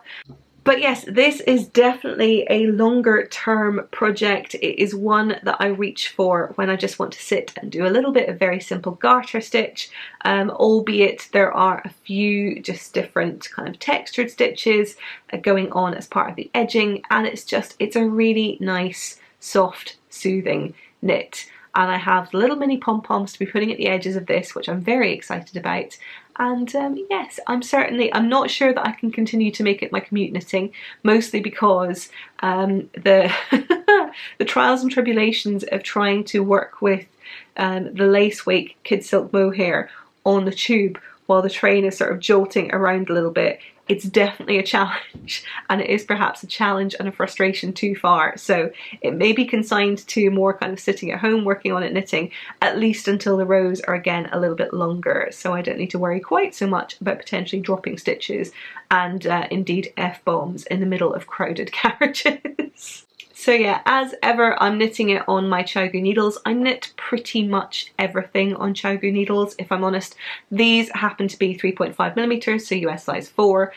But yes, this is definitely a longer term project. It is one that I reach for when I just want to sit and do a little bit of very simple garter stitch, albeit there are a few just different kind of textured stitches going on as part of the edging, and it's a really nice, soft, soothing knit. And I have little mini pom-poms to be putting at the edges of this, which I'm very excited about. And yes, I'm not sure that I can continue to make it my commute knitting, mostly because the the trials and tribulations of trying to work with the lace wake kid silk mohair on the tube while the train is sort of jolting around a little bit. It's definitely a challenge, and it is perhaps a challenge and a frustration too far. So it may be consigned to more kind of sitting at home working on it knitting, at least until the rows are again a little bit longer, so I don't need to worry quite so much about potentially dropping stitches and indeed F-bombs in the middle of crowded carriages. So yeah, as ever, I'm knitting it on my Chiaogu needles. I knit pretty much everything on Chiaogu needles, if I'm honest. These happen to be 3.5mm, so US size 4,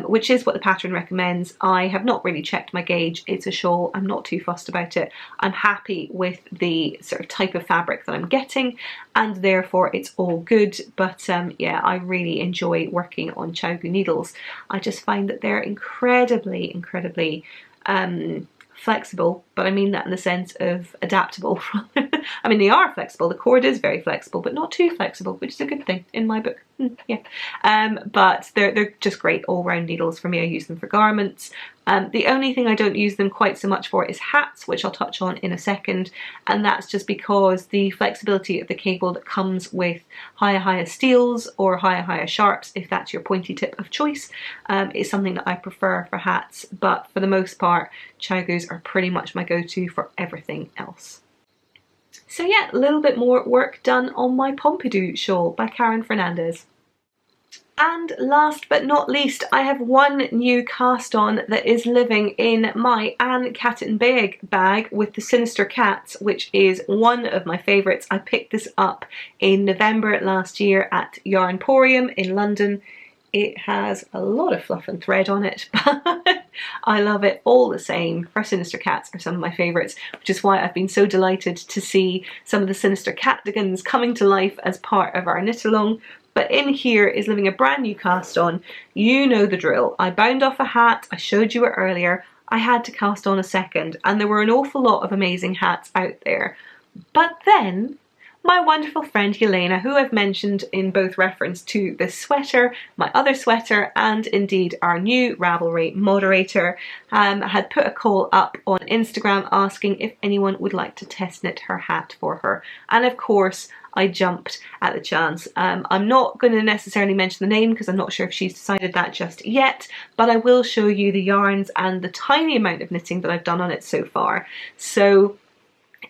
which is what the pattern recommends. I have not really checked my gauge. It's a shawl. I'm not too fussed about it. I'm happy with the sort of type of fabric that I'm getting, and therefore it's all good. But yeah, I really enjoy working on Chiaogu needles. I just find that they're incredibly flexible, but I mean that in the sense of adaptable. I mean, they are flexible, the cord is very flexible, but not too flexible, which is a good thing in my book. Yeah. But they're just great all-round needles for me. I use them for garments. The only thing I don't use them quite so much for is hats, which I'll touch on in a second, and that's just because the flexibility of the cable that comes with higher steels or higher sharps, if that's your pointy tip of choice, is something that I prefer for hats. But for the most part, Chiaogus are pretty much my go-to for everything else. So yeah, a little bit more work done on my Pompidou shawl by Karen Fernandez. And last but not least, I have one new cast on that is living in my Anne Catton-Beg bag with the Sinister Cats, which is one of my favourites. I picked this up in November last year at Yarnporium in London. It has a lot of fluff and thread on it, but I love it all the same. Her Sinister Cats are some of my favourites, which is why I've been so delighted to see some of the Sinister Catdigans coming to life as part of our knit along. But in here is living a brand new cast on. You know the drill. I bound off a hat, I showed you it earlier. I had to cast on a second, and there were an awful lot of amazing hats out there. But then my wonderful friend Yelena, who I've mentioned in both reference to this sweater, my other sweater, and indeed our new Ravelry moderator, had put a call up on Instagram asking if anyone would like to test knit her hat for her. And of course, I jumped at the chance. I'm not going to necessarily mention the name because I'm not sure if she's decided that just yet, but I will show you the yarns and the tiny amount of knitting that I've done on it so far. So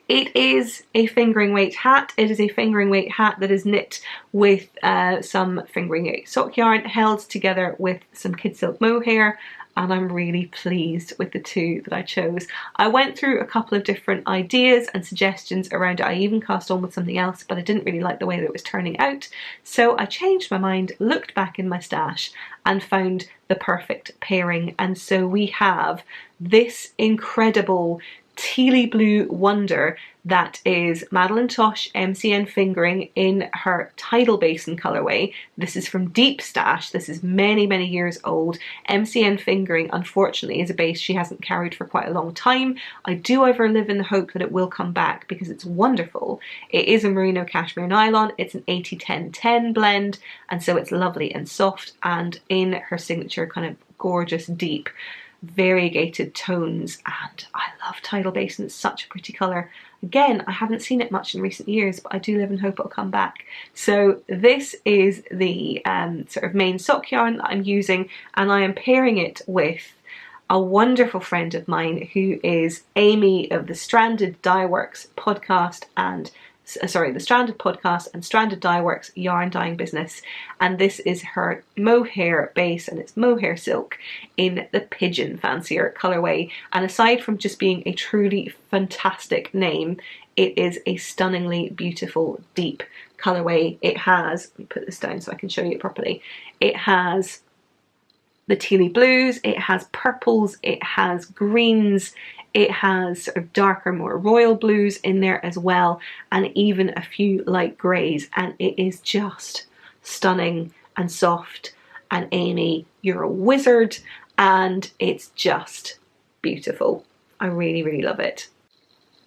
it is a fingering weight hat. It is a fingering weight hat that is knit with some fingering weight sock yarn held together with some kid silk mohair, and I'm really pleased with the two that I chose. I went through a couple of different ideas and suggestions around it. I even cast on with something else, but I didn't really like the way that it was turning out. So I changed my mind, looked back in my stash, and found the perfect pairing. And so we have this incredible tealy blue wonder that is Madeline Tosh MCN fingering in her Tidal Basin colourway. This is from Deep Stash. This is many years old. MCN fingering, unfortunately, is a base she hasn't carried for quite a long time. I do however live in the hope that it will come back because it's wonderful. It is a merino cashmere nylon. It's an 80-10-10 blend, and so it's lovely and soft, and in her signature kind of gorgeous deep variegated tones. And I love Tidal Basin. It's such a pretty colour. Again, I haven't seen it much in recent years, but I do live and hope it'll come back. So this is the sort of main sock yarn that I'm using, and I am pairing it with a wonderful friend of mine who is Amy of the Stranded Dye Works podcast and the Stranded podcast and Stranded Dye Works yarn dyeing business, and this is her mohair base, and it's mohair silk in the Pigeon Fancier colorway. And aside from just being a truly fantastic name, it is a stunningly beautiful deep colorway. It has, let me put this down so I can show you it properly, it has the tealy blues, it has purples, it has greens, it has sort of darker, more royal blues in there as well, and even a few light greys, and it is just stunning and soft. And Amy, you're a wizard, and it's just beautiful. I really, really love it.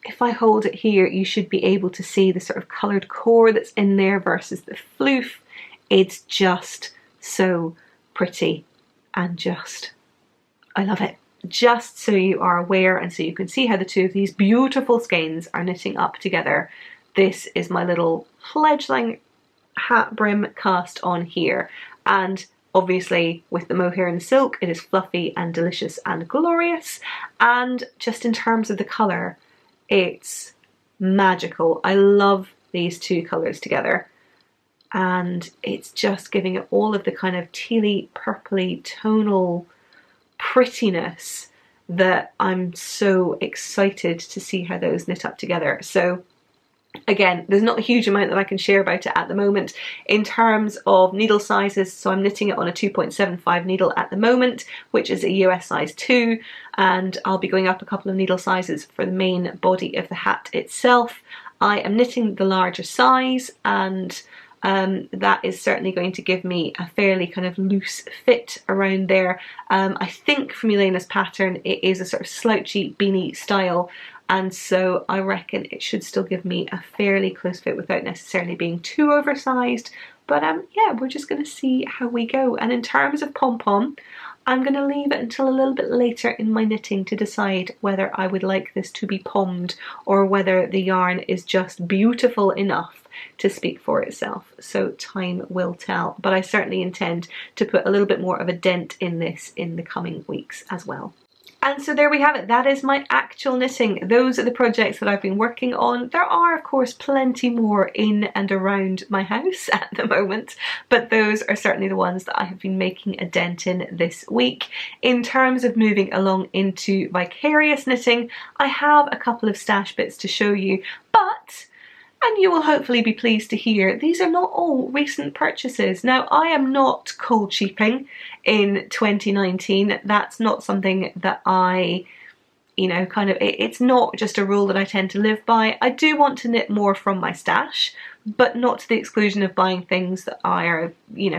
If I hold it here, you should be able to see the sort of coloured core that's in there versus the floof. It's just so pretty and just, I love it. Just so you are aware and so you can see how the two of these beautiful skeins are knitting up together, this is my little fledgling hat brim cast on here, and obviously with the mohair and the silk it is fluffy and delicious and glorious, and just in terms of the colour it's magical. I love these two colours together, and it's just giving it all of the kind of tealy purpley tonal prettiness that I'm so excited to see how those knit up together. So again, there's not a huge amount that I can share about it at the moment in terms of needle sizes. So I'm knitting it on a 2.75 needle at the moment, which is a US size 2, and I'll be going up a couple of needle sizes for the main body of the hat itself. I am knitting the larger size, and that is certainly going to give me a fairly kind of loose fit around there. I think from Yelena's pattern it is a sort of slouchy beanie style, and so I reckon it should still give me a fairly close fit without necessarily being too oversized. But yeah, we're just going to see how we go. And in terms of pom-pom, I'm going to leave it until a little bit later in my knitting to decide whether I would like this to be pommed or whether the yarn is just beautiful enough to speak for itself. So time will tell, but I certainly intend to put a little bit more of a dent in this in the coming weeks as well. And so there we have it. That is my actual knitting. Those are the projects that I've been working on. There are, of course, plenty more in and around my house at the moment, but those are certainly the ones that I have been making a dent in this week. In terms of moving along into vicarious knitting, I have a couple of stash bits to show you, but and you will hopefully be pleased to hear these are not all recent purchases. Now, I am not cold sheeping in 2019. That's not something that I, it's not just a rule that I tend to live by. I do want to knit more from my stash, but not to the exclusion of buying things that I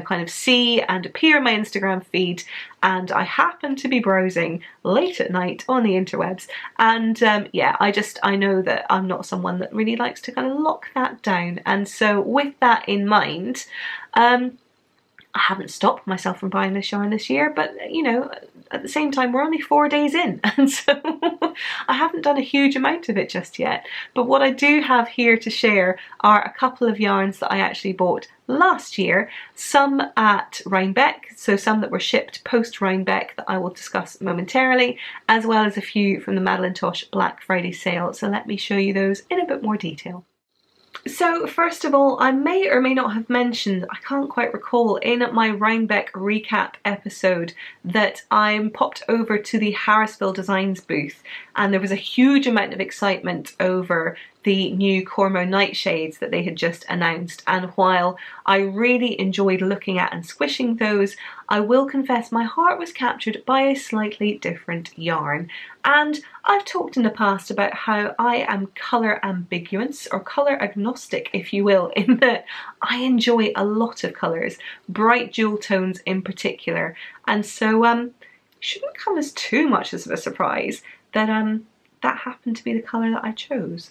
kind of see and appear in my Instagram feed, and I happen to be browsing late at night on the interwebs, and yeah, I know that I'm not someone that really likes to kind of lock that down, and so with that in mind, I haven't stopped myself from buying this yarn this year, but at the same time we're only 4 days in, and so I haven't done a huge amount of it just yet. But what I do have here to share are a couple of yarns that I actually bought last year, some at Rhinebeck, so some that were shipped post Rhinebeck that I will discuss momentarily, as well as a few from the Madeline Tosh Black Friday sale. So let me show you those in a bit more detail. So first of all, I may or may not have mentioned, I can't quite recall, in my Rhinebeck recap episode that I popped over to the Harrisville Designs booth, and there was a huge amount of excitement over the new Cormo nightshades that they had just announced, and while I really enjoyed looking at and squishing those, I will confess my heart was captured by a slightly different yarn. And I've talked in the past about how I am colour ambiguous, or colour agnostic if you will, in that I enjoy a lot of colours, bright jewel tones in particular, and so it shouldn't come as too much of a surprise that that happened to be the colour that I chose.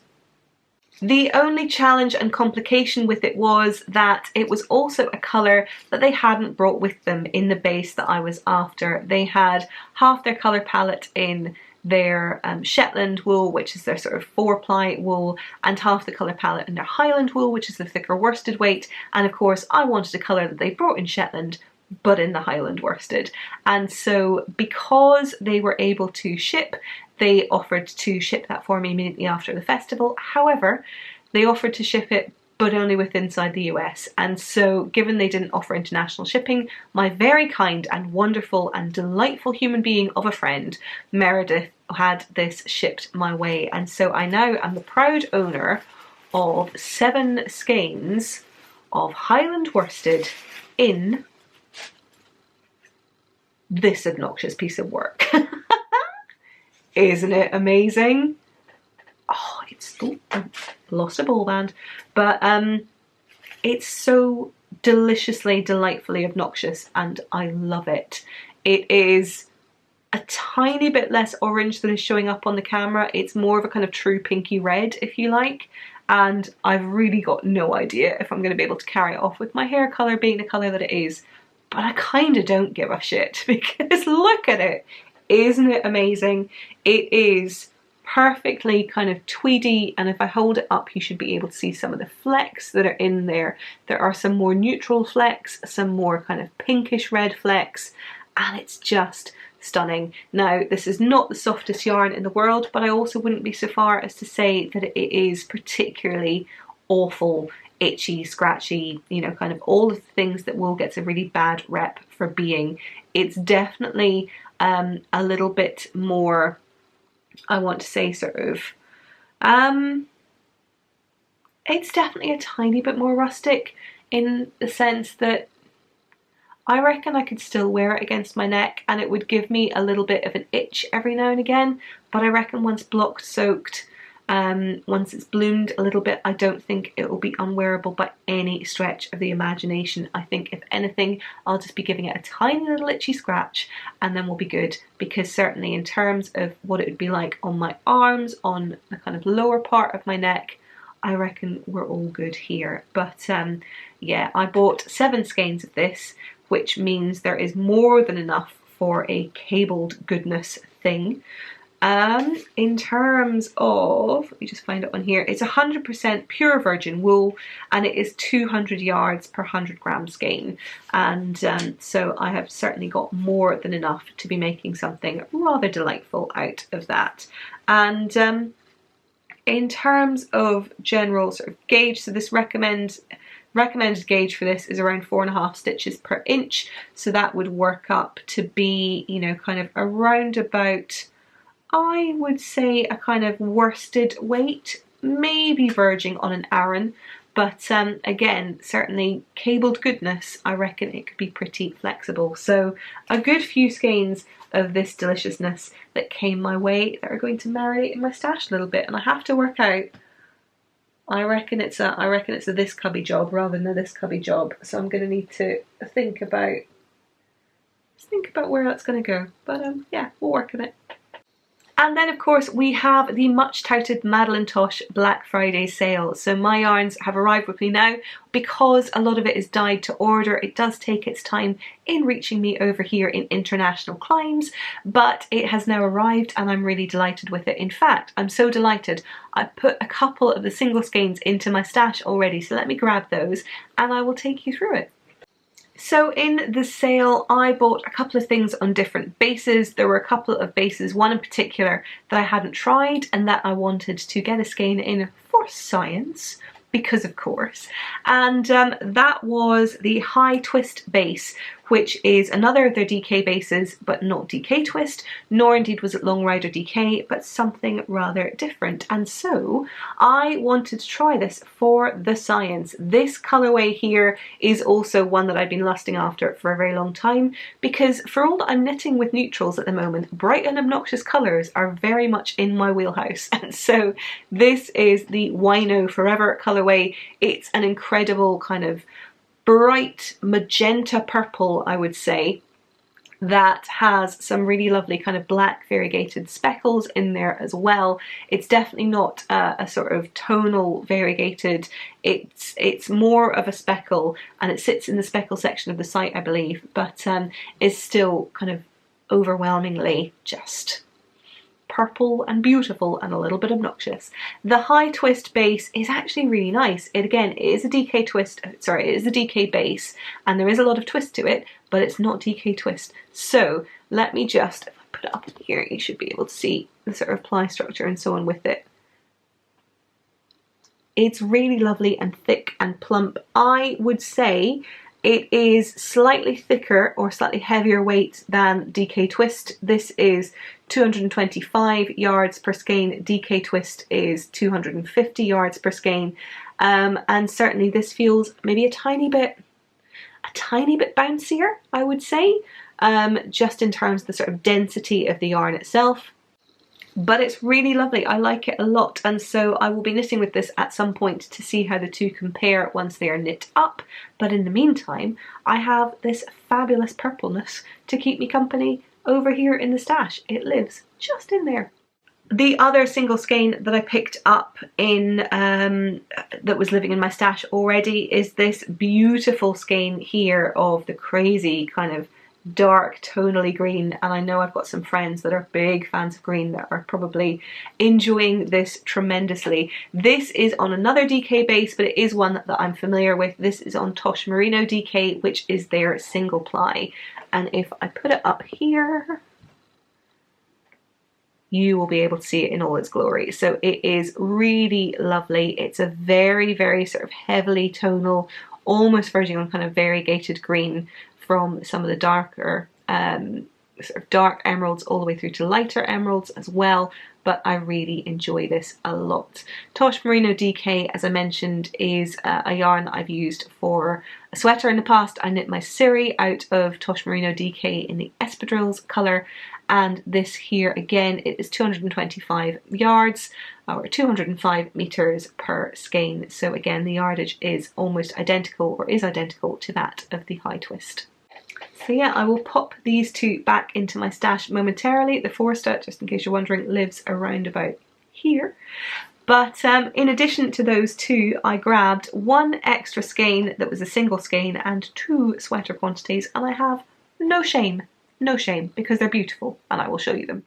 The only challenge and complication with it was that it was also a colour that they hadn't brought with them in the base that I was after. They had half their colour palette in their Shetland wool, which is their sort of 4-ply wool, and half the colour palette in their Highland wool, which is the thicker worsted weight, and of course I wanted a colour that they brought in Shetland but in the Highland worsted. And so because they were able to ship, they offered to ship that for me immediately after the festival. However, they offered to ship it but only with inside the US. And so given they didn't offer international shipping, my very kind and wonderful and delightful human being of a friend, Meredith, had this shipped my way. And so I now am the proud owner of 7 skeins of Highland worsted in this obnoxious piece of work. Isn't it amazing? Oh, I lost a ball band, but it's so deliciously, delightfully obnoxious, and I love it. It is a tiny bit less orange than is showing up on the camera. It's more of a kind of true pinky red, if you like, and I've really got no idea if I'm going to be able to carry it off with my hair colour being the colour that it is, but I kind of don't give a shit, because look at it. Isn't it amazing? It is perfectly kind of tweedy, and if I hold it up you should be able to see some of the flecks that are in there. There are some more neutral flecks, some more kind of pinkish red flecks, and it's just stunning. Now, this is not the softest yarn in the world, but I also wouldn't be so far as to say that it is particularly awful, itchy, scratchy, you know, kind of all of the things that wool gets a really bad rep for being. It's definitely a little bit more, I want to say, sort of, it's definitely a tiny bit more rustic in the sense that I reckon I could still wear it against my neck and it would give me a little bit of an itch every now and again, but I reckon once block soaked, once it's bloomed a little bit, I don't think it will be unwearable by any stretch of the imagination. I think if anything, I'll just be giving it a tiny little itchy scratch and then we'll be good, because certainly in terms of what it would be like on my arms, on the kind of lower part of my neck, I reckon we're all good here. But yeah, I bought 7 skeins of this, which means there is more than enough for a cabled goodness thing. In terms of, let me just find it on here, it's 100% pure virgin wool and it is 200 yards per 100 gram skein, and so I have certainly got more than enough to be making something rather delightful out of that. And in terms of general sort of gauge, so this recommended gauge for this is around 4.5 stitches per inch, so that would work up to be, you know, kind of around about, I would say, a kind of worsted weight, maybe verging on an Aran, but again, certainly cabled goodness, I reckon it could be pretty flexible. So a good few skeins of this deliciousness that came my way that are going to marinate in my stash a little bit, and I have to work out, I reckon it's a this cubby job rather than a this cubby job, so I'm going to need to think about where that's going to go, but yeah, we'll work on it. And then of course we have the much touted Madeline Tosh Black Friday sale. So my yarns have arrived with me now. Because a lot of it is dyed to order, it does take its time in reaching me over here in international climes, but it has now arrived and I'm really delighted with it. In fact, I'm so delighted I put a couple of the single skeins into my stash already, so let me grab those and I will take you through it. So in the sale, I bought a couple of things on different bases. There were a couple of bases, one in particular that I hadn't tried and that I wanted to get a skein in for science, because of course, and that was the High Twist base, which is another of their DK bases, but not DK Twist, nor indeed was it Long Rider DK, but something rather different. And so I wanted to try this for the science. This colourway here is also one that I've been lusting after for a very long time, because for all that I'm knitting with neutrals at the moment, bright and obnoxious colours are very much in my wheelhouse. And so this is the Wino Forever colourway. It's an incredible kind of bright magenta purple, I would say, that has some really lovely kind of black variegated speckles in there as well. It's definitely not a sort of tonal variegated, it's more of a speckle, and it sits in the speckle section of the site, I believe, but is still kind of overwhelmingly just purple and beautiful and a little bit obnoxious. The high twist base is actually really nice. It again, it is a DK twist, sorry, it is a DK base, and there is a lot of twist to it, but it's not DK twist. So let me just, if I put it up in here, you should be able to see the sort of ply structure and so on with it. It's really lovely and thick and plump. I would say it is slightly thicker or slightly heavier weight than DK Twist. This is 225 yards per skein. DK Twist is 250 yards per skein. And certainly this feels maybe a tiny bit bouncier, I would say, just in terms of the sort of density of the yarn itself. But it's really lovely. I like it a lot, and so I will be knitting with this at some point to see how the two compare once they are knit up. But in the meantime, I have this fabulous purpleness to keep me company over here in the stash. It lives just in there. The other single skein that I picked up in that was living in my stash already is this beautiful skein here of the crazy kind of dark tonally green, and I know I've got some friends that are big fans of green that are probably enjoying this tremendously. This is on another DK base, but it is one that I'm familiar with. This is on Tosh Merino DK, which is their single ply, and if I put it up here, you will be able to see it in all its glory. So it is really lovely. It's a very, very sort of heavily tonal, almost verging on kind of variegated green, from some of the darker sort of dark emeralds all the way through to lighter emeralds as well, but I really enjoy this a lot. Tosh Merino DK, as I mentioned, is a yarn I've used for a sweater in the past. I knit my Siri out of Tosh Merino DK in the espadrilles colour, and this here again, it is 225 yards or 205 meters per skein. So again, the yardage is almost identical, or is identical to that of the high twist. So yeah, I will pop these two back into my stash momentarily. The Forster, just in case you're wondering, lives around about here. But in addition to those two, I grabbed one extra skein that was a single skein and two sweater quantities, and I have no shame, because they're beautiful and I will show you them.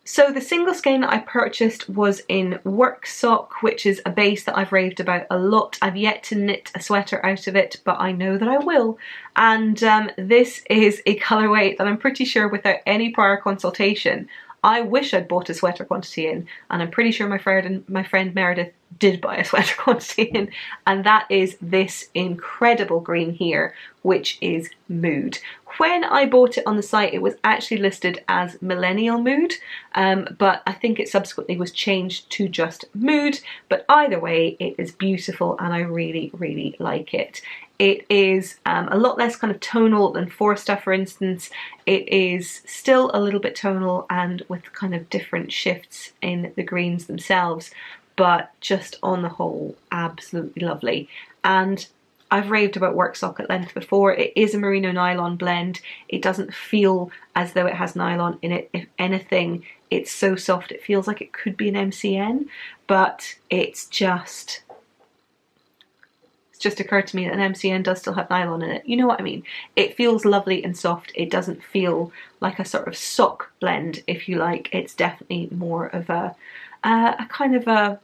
So the single skein I purchased was in Work Sock, which is a base that I've raved about a lot. I've yet to knit a sweater out of it, but I know that I will. And this is a colourway that I'm pretty sure, without any prior consultation, I wish I'd bought a sweater quantity in, and I'm pretty sure my friend Meredith did buy a sweater quantity in, and that is this incredible green here, which is Mood. When I bought it on the site, it was actually listed as Millennial Mood, but I think it subsequently was changed to just Mood. But either way, it is beautiful and I really, really like it. It is a lot less kind of tonal than Forster, for instance. It is still a little bit tonal and with kind of different shifts in the greens themselves, but just on the whole, absolutely lovely. And I've raved about Work Sock at length before. It is a merino nylon blend. It doesn't feel as though it has nylon in it. If anything, it's so soft it feels like it could be an MCN, but it's just occurred to me that an MCN does still have nylon in it. You know what I mean? It feels lovely and soft. It doesn't feel like a sort of sock blend, if you like. It's definitely more of a kind of a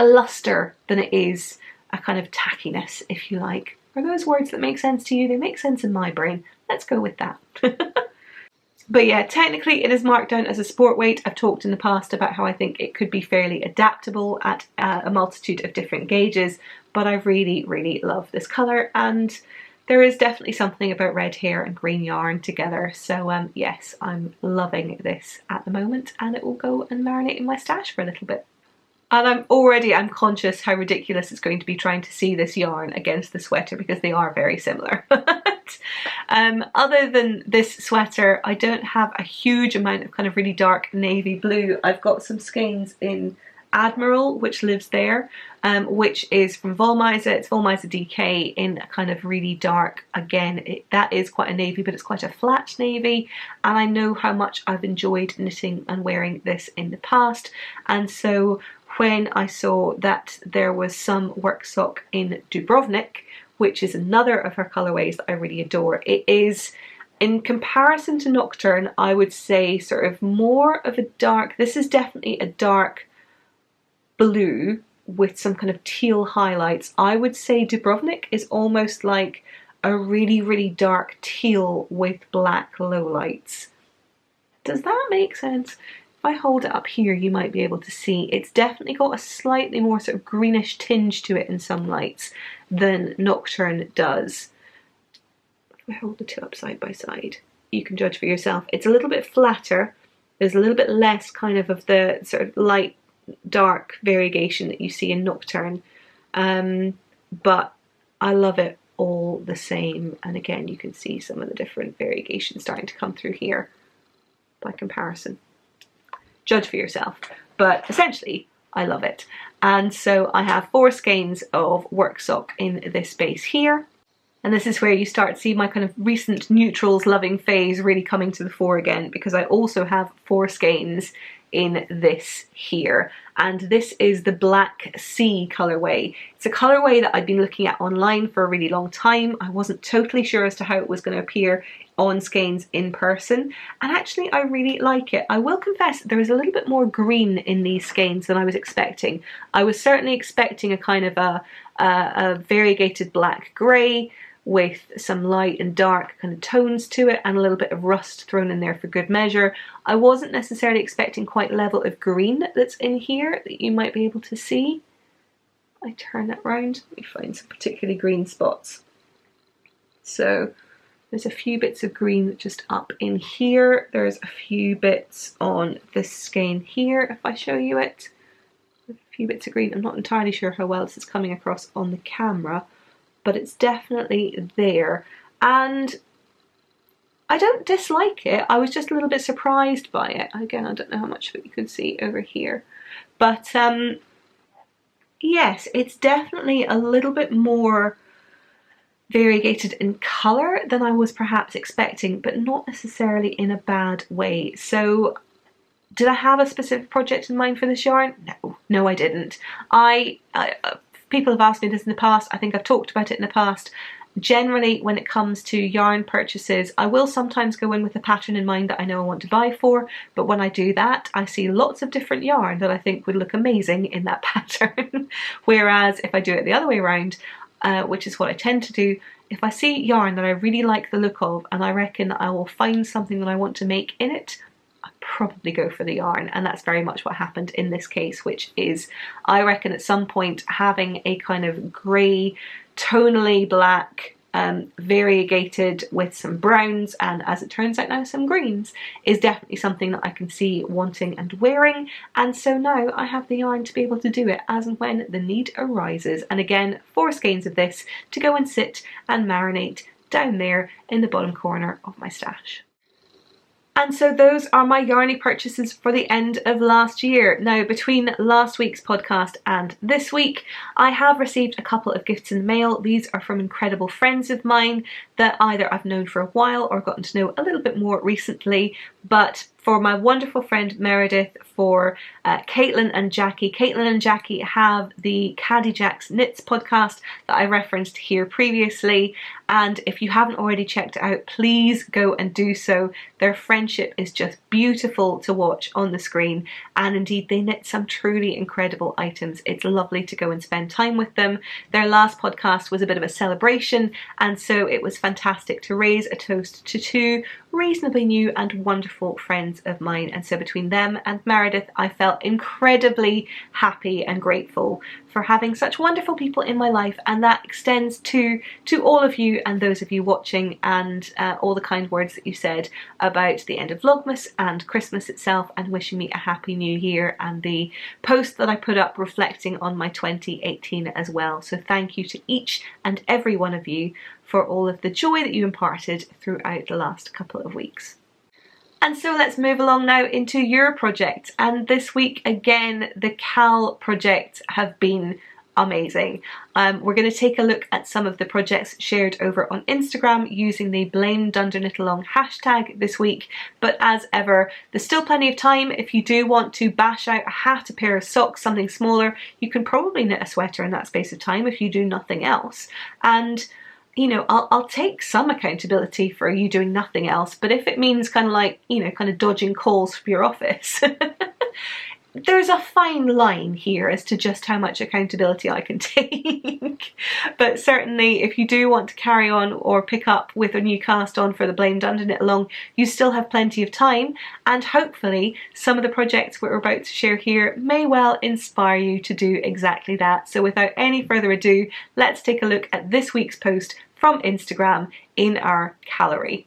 luster than it is a kind of tackiness, if you like. Are those words that make sense to you? They make sense in my brain. Let's go with that. But yeah, technically it is marked down as a sport weight. I've talked in the past about how I think it could be fairly adaptable at a multitude of different gauges, but I really, really love this colour, and there is definitely something about red hair and green yarn together. So yes, I'm loving this at the moment, and it will go and marinate in my stash for a little bit. And I'm conscious how ridiculous it's going to be trying to see this yarn against the sweater, because they are very similar. Other than this sweater, I don't have a huge amount of kind of really dark navy blue. I've got some skeins in Admiral, which lives there, which is from Volmeise. It's Volmeise DK in a kind of really dark, again, that is quite a navy, but it's quite a flat navy, and I know how much I've enjoyed knitting and wearing this in the past, and so when I saw that there was some Work Sock in Dubrovnik, which is another of her colourways that I really adore. It is In comparison to Nocturne, I would say sort of more of a dark, this is definitely a dark blue with some kind of teal highlights. I would say Dubrovnik is almost like a really, really dark teal with black lowlights. Does that make sense? If I hold it up here, you might be able to see it's definitely got a slightly more sort of greenish tinge to it in some lights than Nocturne does. If I hold the two up side by side, you can judge for yourself. It's a little bit flatter. There's a little bit less kind of the sort of light dark variegation that you see in Nocturne, but I love it all the same. And again, you can see some of the different variegations starting to come through here by comparison. Judge for yourself, but essentially I love it. And so I have 4 skeins of work sock in this space here. And this is where you start to see my kind of recent neutrals loving phase really coming to the fore again, because I also have 4 skeins in this here. And this is the Black Sea colorway. It's a colorway that I've been looking at online for a really long time. I wasn't totally sure as to how it was going to appear on skeins in person, and actually I really like it. I will confess there is a little bit more green in these skeins than I was expecting. I was certainly expecting a kind of a variegated black grey with some light and dark kind of tones to it and a little bit of rust thrown in there for good measure. I wasn't necessarily expecting quite level of green that's in here that you might be able to see. I turn that round, let me find some particularly green spots. So there's a few bits of green just up in here. There's a few bits on this skein here, if I show you it. A few bits of green. I'm not entirely sure how well this is coming across on the camera, but it's definitely there. And I don't dislike it. I was just a little bit surprised by it. Again, I don't know how much of it you can see over here. But yes, it's definitely a little bit more variegated in colour than I was perhaps expecting, but not necessarily in a bad way. So did I have a specific project in mind for this yarn? No, I didn't. People have asked me this in the past. I think I've talked about it in the past. Generally, when it comes to yarn purchases, I will sometimes go in with a pattern in mind that I know I want to buy for, but when I do that, I see lots of different yarn that I think would look amazing in that pattern. Whereas if I do it the other way around, which is what I tend to do, if I see yarn that I really like the look of and I reckon I will find something that I want to make in it, I probably go for the yarn. And that's very much what happened in this case, which is I reckon at some point having a kind of grey, tonally black, variegated with some browns and, as it turns out now, some greens is definitely something that I can see wanting and wearing. And so now I have the yarn to be able to do it as and when the need arises. And again, 4 skeins of this to go and sit and marinate down there in the bottom corner of my stash. And so those are my yarny purchases for the end of last year. Now, between last week's podcast and this week, I have received a couple of gifts in the mail. These are from incredible friends of mine that either I've known for a while or gotten to know a little bit more recently. But for my wonderful friend Meredith, for Caitlin and Jackie. Caitlin and Jackie have the Caddy Jack's Knits podcast that I referenced here previously, and if you haven't already checked it out, please go and do so. Their friendship is just beautiful to watch on the screen, and indeed they knit some truly incredible items. It's lovely to go and spend time with them. Their last podcast was a bit of a celebration, and so it was fantastic to raise a toast to 2 reasonably new and wonderful friends of mine. And so between them and Meredith, I felt incredibly happy and grateful for having such wonderful people in my life, and that extends to all of you and those of you watching, and all the kind words that you said about the end of Vlogmas and Christmas itself, and wishing me a happy new year, and the post that I put up reflecting on my 2018 as well. So thank you to each and every one of you for all of the joy that you imparted throughout the last couple of weeks. And so let's move along now into your project. And this week, again, the Cal projects have been amazing. We're going to take a look at some of the projects shared over on Instagram using the BLAMEDUNDERKNITALONG hashtag this week. But as ever, there's still plenty of time. If you do want to bash out a hat, a pair of socks, something smaller, you can probably knit a sweater in that space of time if you do nothing else. And you know, I'll take some accountability for you doing nothing else, but if it means kind of like, you know, kind of dodging calls from your office, there's a fine line here as to just how much accountability I can take. But certainly if you do want to carry on or pick up with a new cast on for the Blamed Underknit Along, you still have plenty of time, and hopefully some of the projects we're about to share here may well inspire you to do exactly that. So without any further ado, let's take a look at this week's post from Instagram in our gallery.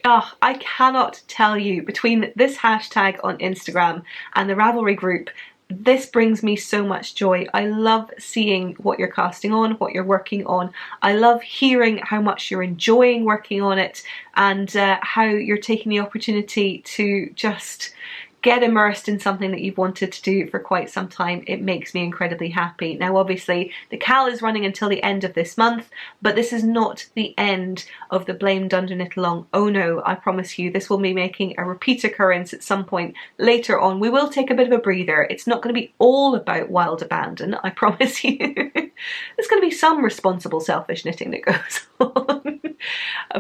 Oh, I cannot tell you, between this hashtag on Instagram and the Ravelry group, this brings me so much joy. I love seeing what you're casting on, what you're working on. I love hearing how much you're enjoying working on it, and how you're taking the opportunity to just get immersed in something that you've wanted to do for quite some time. It makes me incredibly happy. Now obviously the CAL is running until the end of this month, but this is not the end of the Blamed Underknit Along. Oh no, I promise you, this will be making a repeat occurrence at some point later on. We will take a bit of a breather. It's not going to be all about wild abandon, I promise you. There's going to be some responsible selfish knitting that goes on.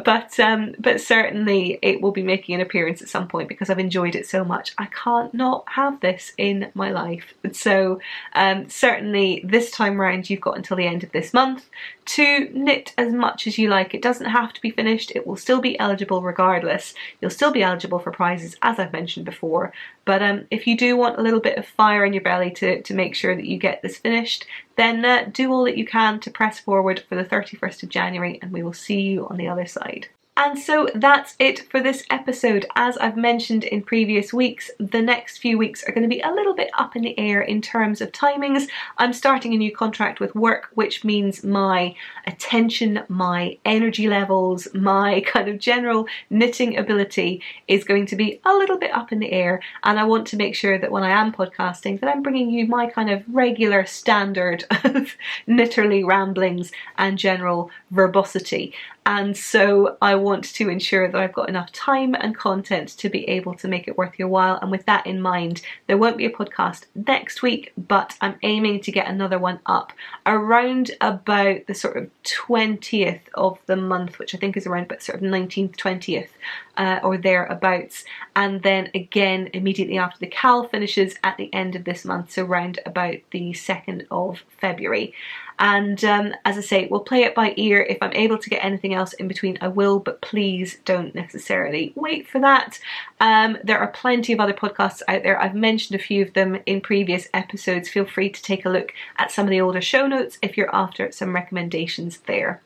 But certainly it will be making an appearance at some point because I've enjoyed it so much. I can't not have this in my life. So certainly this time round you've got until the end of this month to knit as much as you like. It doesn't have to be finished. It will still be eligible regardless. You'll still be eligible for prizes, as I've mentioned before. But if you do want a little bit of fire in your belly to make sure that you get this finished, then do all that you can to press forward for the 31st of January, and we will see you on the other side. And so that's it for this episode. As I've mentioned in previous weeks, the next few weeks are going to be a little bit up in the air in terms of timings. I'm starting a new contract with work, which means my attention, my energy levels, my kind of general knitting ability is going to be a little bit up in the air. And I want to make sure that when I am podcasting, that I'm bringing you my kind of regular standard of knitterly ramblings and general verbosity. and so I want to ensure that I've got enough time and content to be able to make it worth your while. And with that in mind, there won't be a podcast next week, but I'm aiming to get another one up around about the sort of 20th of the month, which I think is around about sort of 19th, 20th or thereabouts, and then again immediately after the CAL finishes at the end of this month, so around about the 2nd of February. And as I say, we'll play it by ear. If I'm able to get anything else in between, I will, but please don't necessarily wait for that. There are plenty of other podcasts out there. I've mentioned a few of them in previous episodes. Feel free to take a look at some of the older show notes if you're after some recommendations there.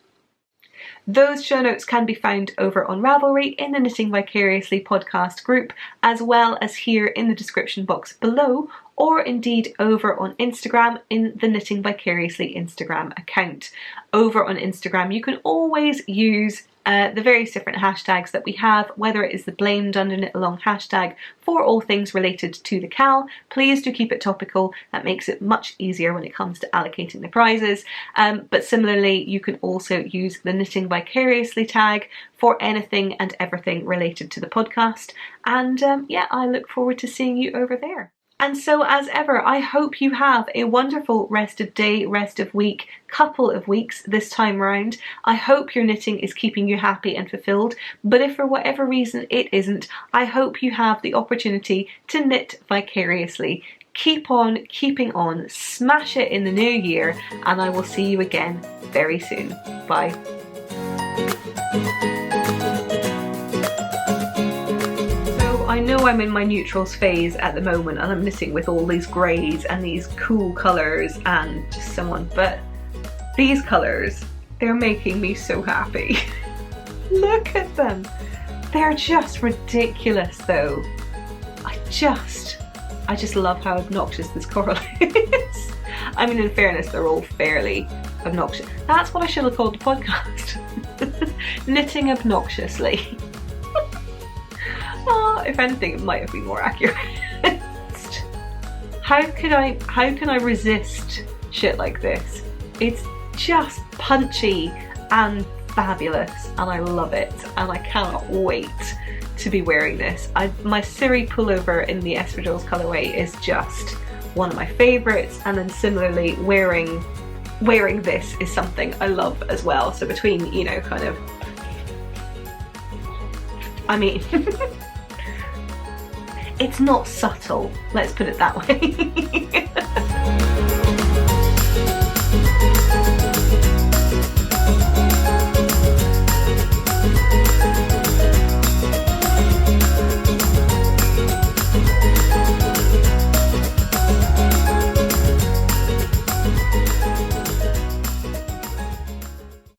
Those show notes can be found over on Ravelry in the Knitting Vicariously podcast group, as well as here in the description box below, or indeed over on Instagram in the Knitting Vicariously Instagram account. Over on Instagram, you can always use the various different hashtags that we have, whether it is the BLAMEDUNDERKNITALONG hashtag for all things related to the CAL. Please do keep it topical. That makes it much easier when it comes to allocating the prizes. But similarly, you can also use the Knitting Vicariously tag for anything and everything related to the podcast. And yeah, I look forward to seeing you over there. And so as ever, I hope you have a wonderful rest of day, rest of week, couple of weeks this time round. I hope your knitting is keeping you happy and fulfilled, but if for whatever reason it isn't, I hope you have the opportunity to knit vicariously. Keep on keeping on, smash it in the new year, and I will see you again very soon. Bye. I know I'm in my neutrals phase at the moment and I'm knitting with all these greys and these cool colours and just so on, but these colours, they're making me so happy. Look at them. They're just ridiculous though. I just love how obnoxious this coral is. I mean, in fairness, they're all fairly obnoxious. That's what I should have called the podcast. Knitting obnoxiously. If anything, it might have been more accurate. How can I resist shit like this? It's just punchy and fabulous, and I love it, and I cannot wait to be wearing this. My Siri pullover in the Espadrilles colorway is just one of my favourites, and then similarly wearing this is something I love as well. So between, you know, kind of, I mean, it's not subtle, let's put it that way.